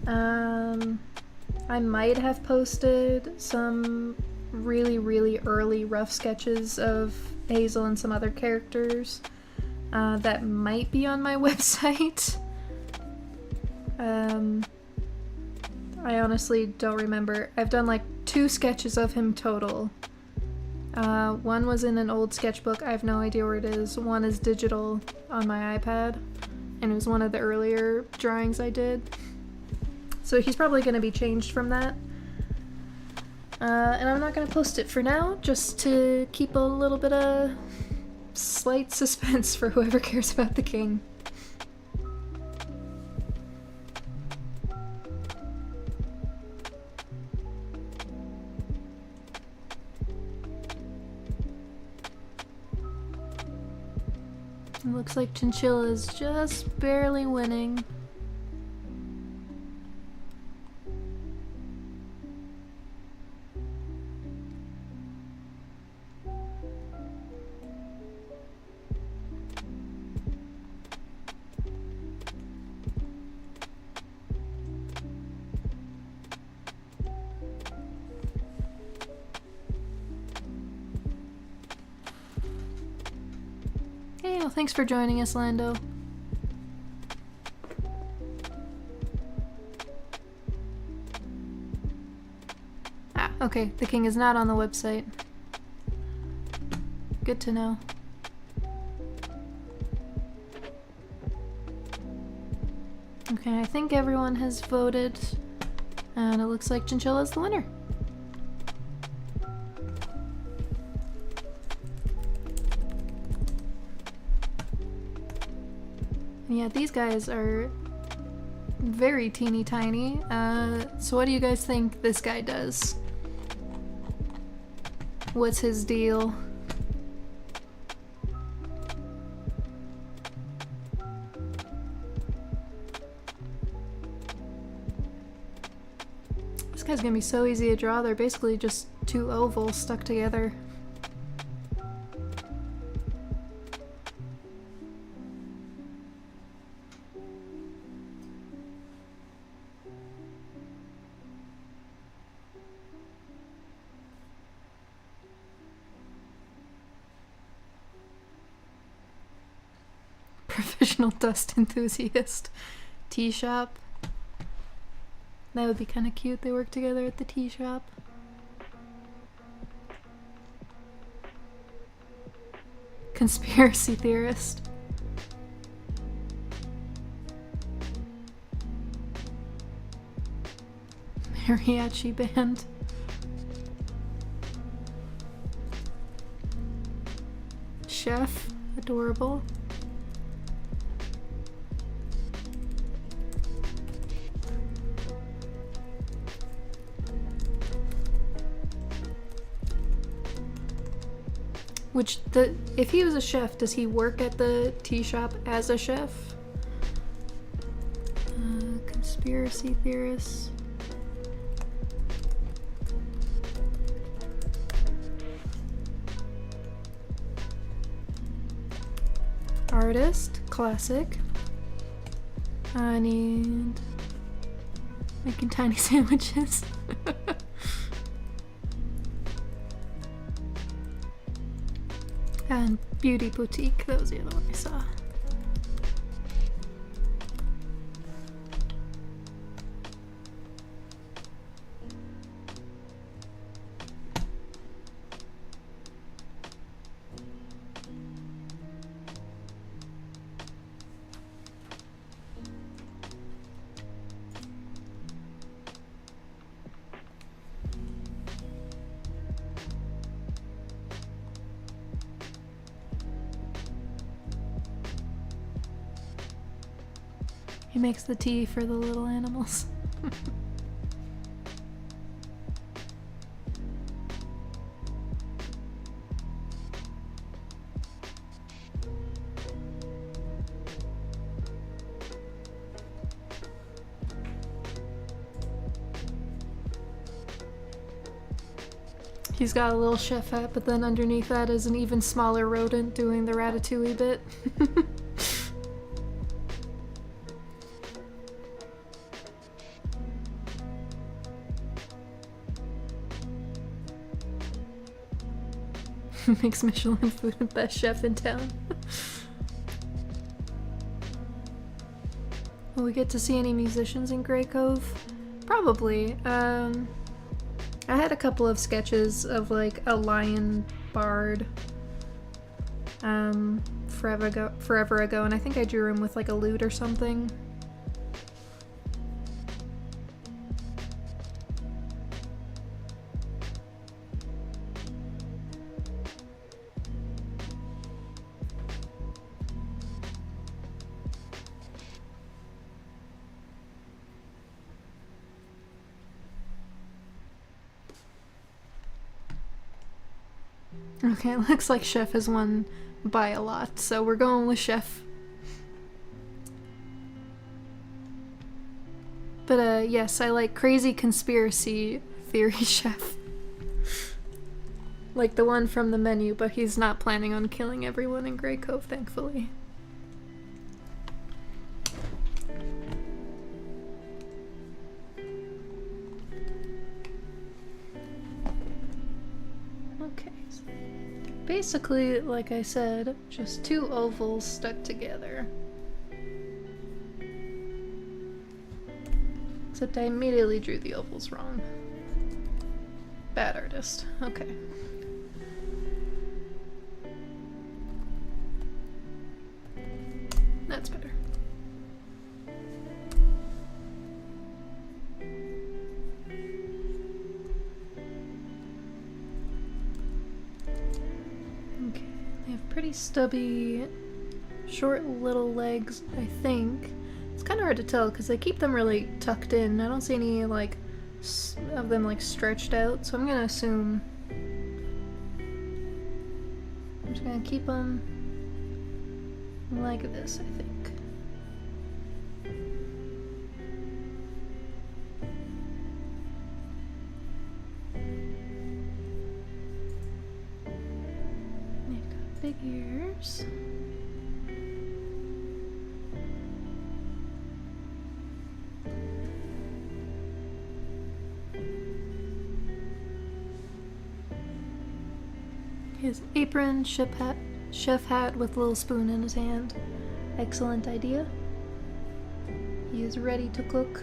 I might have posted some really early rough sketches of Hazel and some other characters that might be on my website. I honestly don't remember. I've done like 2 sketches of him total. One was in an old sketchbook, I have no idea where it is. One is digital on my iPad, and it was one of the earlier drawings I did. So he's probably going to be changed from that. And I'm not going to post it for now, just to keep a little bit of slight suspense for whoever cares about the king. It looks like Chinchilla's just barely winning. Hey, well, thanks for joining us, Lando. Ah, okay, the king is not on the website. Good to know. Okay, I think everyone has voted, and it looks like Chinchilla's the winner. Yeah, these guys are very teeny tiny. So what do you guys think this guy does? What's his deal? This guy's gonna be so easy to draw. They're basically just 2 ovals stuck together. Professional dust enthusiast. Tea shop. That would be kind of cute. They work together at the tea shop. Conspiracy theorist. Mariachi band. Chef. Adorable. If he was a chef, does he work at the tea shop as a chef? Conspiracy theorists. Artist, classic. I need making tiny sandwiches. And beauty boutique, that was the other one I saw. He makes the tea for the little animals. He's got a little chef hat, but then underneath that is an even smaller rodent doing the ratatouille bit. Makes Michelin food the best chef in town. Will we get to see any musicians in Graycove? Probably. I had a couple of sketches of like a lion bard forever ago, and I think I drew him with like a lute or something. Okay, it looks like Chef has won by a lot, so we're going with Chef. But yes, I like crazy conspiracy theory Chef. Like the one from the menu, but he's not planning on killing everyone in Graycove, thankfully. Basically, like I said, just two ovals stuck together. Except I immediately drew the ovals wrong. Bad artist. Okay. That's better. Pretty stubby, short little legs, I think. It's kind of hard to tell because they keep them really tucked in. I don't see any like of them like stretched out, so I'm gonna assume I'm just gonna keep them like this, I think. Big ears. His apron, chef hat with a little spoon in his hand. Excellent idea. He is ready to cook.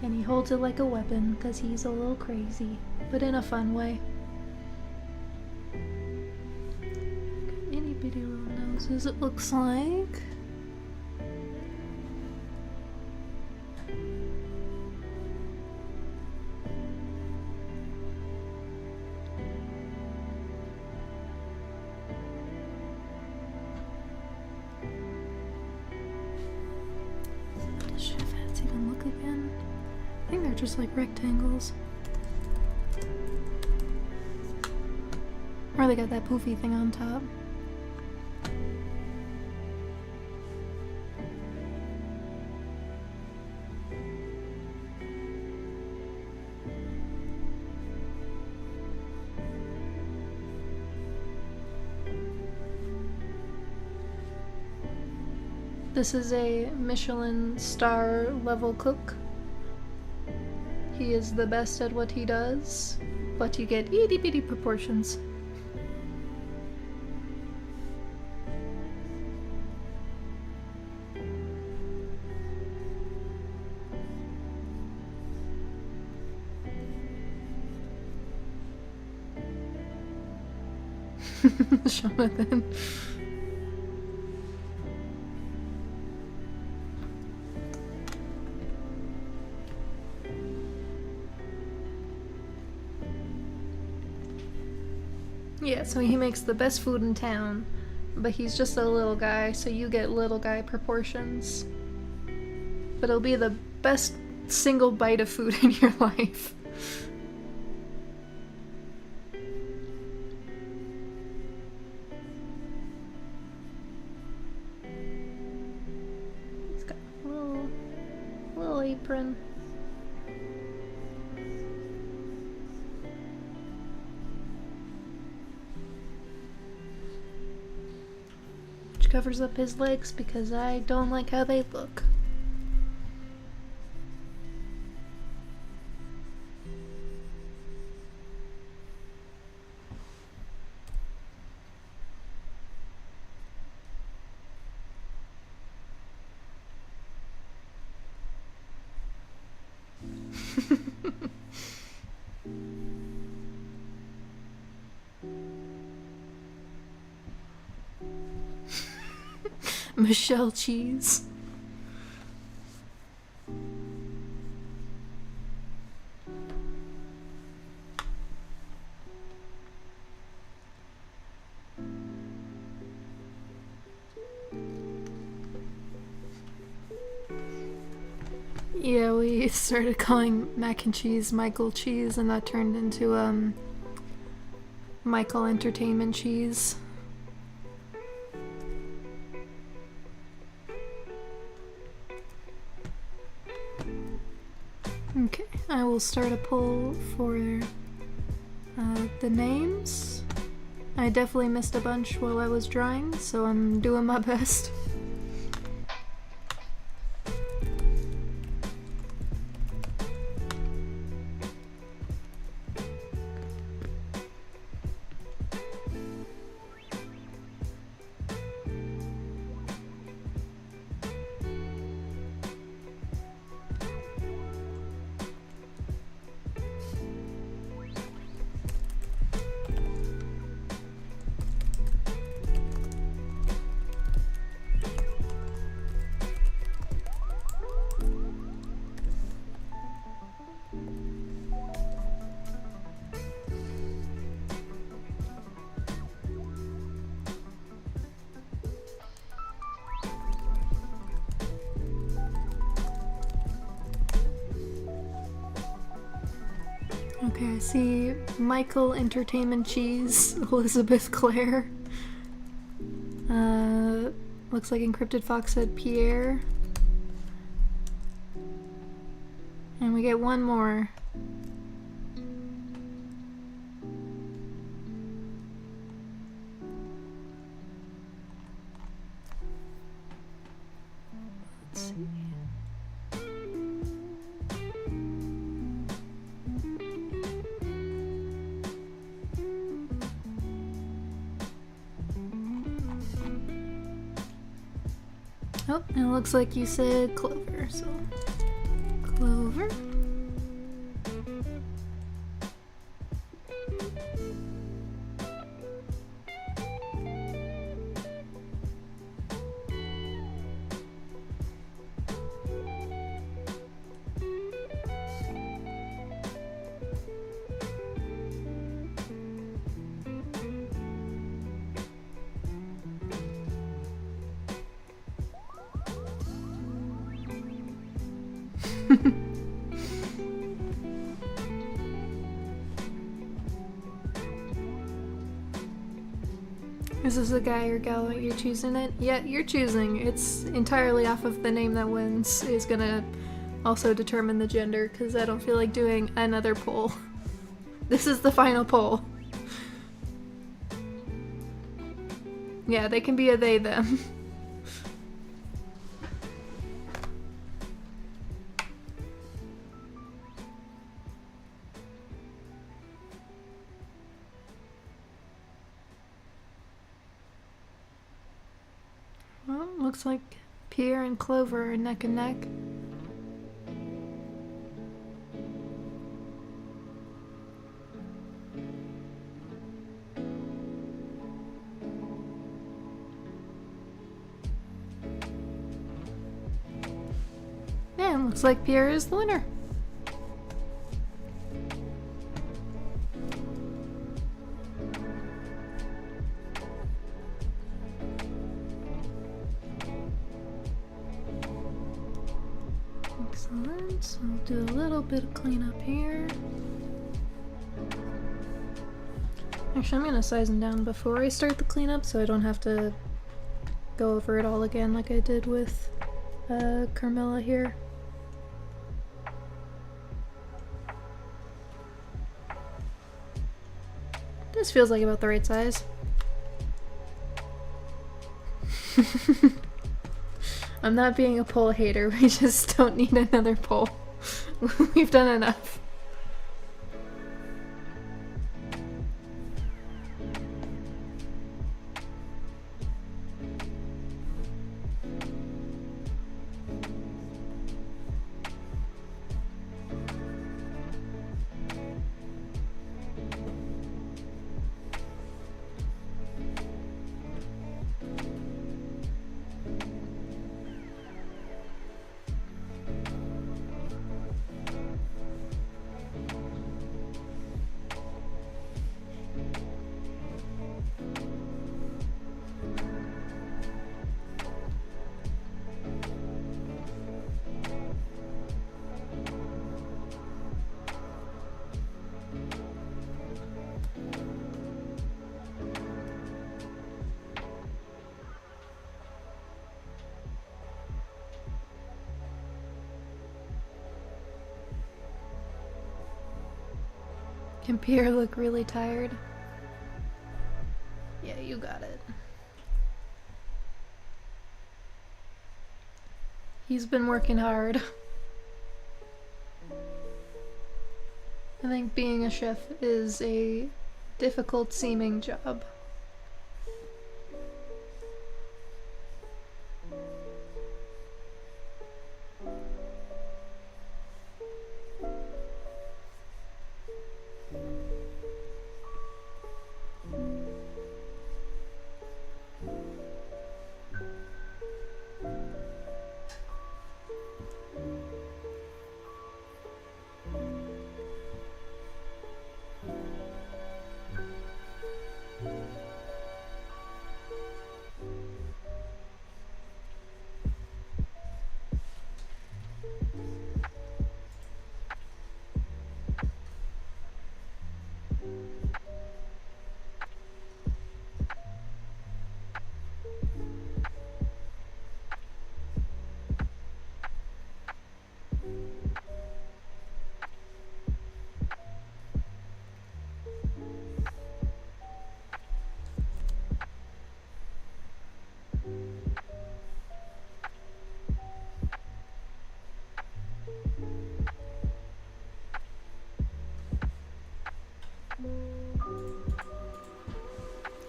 And he holds it like a weapon because he's a little crazy, but in a fun way. Itty bitty little noses, it looks like. What does chef hats even look again? I think they're just like rectangles. Or they got that poofy thing on top. This is a Michelin star level cook. He is the best at what he does, but you get itty bitty proportions. Jonathan. Yeah, so he makes the best food in town, but he's just a little guy, so you get little guy proportions. But it'll be the best single bite of food in your life. He's got a little apron. covers up his legs because I don't like how they look. Michelle cheese. Yeah, we started calling mac and cheese Michael Cheese, and that turned into Michael Entertainment Cheese. Okay, I will start a poll for the names. I definitely missed a bunch while I was drawing, so I'm doing my best. Okay, I see Michael Entertainment Cheese, Elizabeth Claire. Looks like Encrypted Fox said Pierre. And we get one more. Let's see. Oh, it looks like you said Clover, so Clover. Is this a guy or gal that you're choosing it? Yeah, you're choosing. It's entirely off of the name that wins is gonna also determine the gender, because I don't feel like doing another poll. This is the final poll. Yeah, they can be a they, them. Well, looks like Pierre and Clover are neck and neck. And looks like Pierre is the winner. Excellent. So I'll do a little bit of cleanup here. Actually, I'm gonna size them down before I start the cleanup so I don't have to go over it all again like I did with Carmilla here. This feels like about the right size. I'm not being a poll hater, we just don't need another poll. We've done enough. Can Pierre look really tired? Yeah, you got it. He's been working hard. I think being a chef is a difficult seeming job.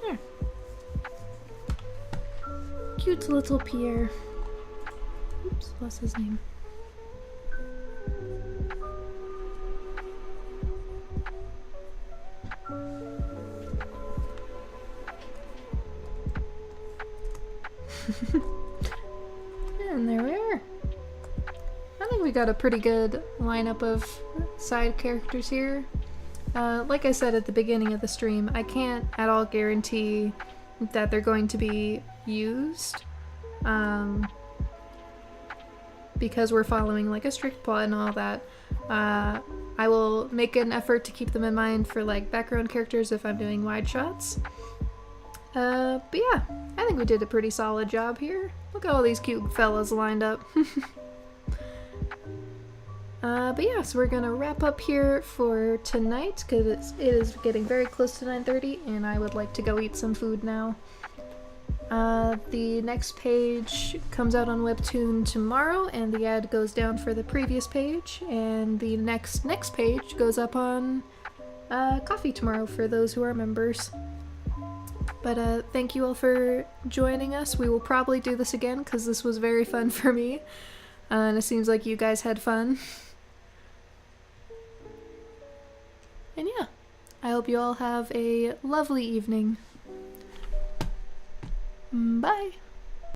There. Cute little Pierre. Oops, lost his name. And there we are. I think we got a pretty good lineup of side characters here. Like I said at the beginning of the stream, I can't at all guarantee that they're going to be used. Because we're following like a strict plot and all that. I will make an effort to keep them in mind for like background characters if I'm doing wide shots. But yeah, I think we did a pretty solid job here. Look at all these cute fellas lined up. But yeah, so we're gonna wrap up here for tonight because it is getting very close to 9:30 and I would like to go eat some food now. The next page comes out on Webtoon tomorrow and the ad goes down for the previous page, and the next page goes up on Coffee tomorrow for those who are members. But thank you all for joining us. We will probably do this again because this was very fun for me. And it seems like you guys had fun. And yeah, I hope you all have a lovely evening. Bye!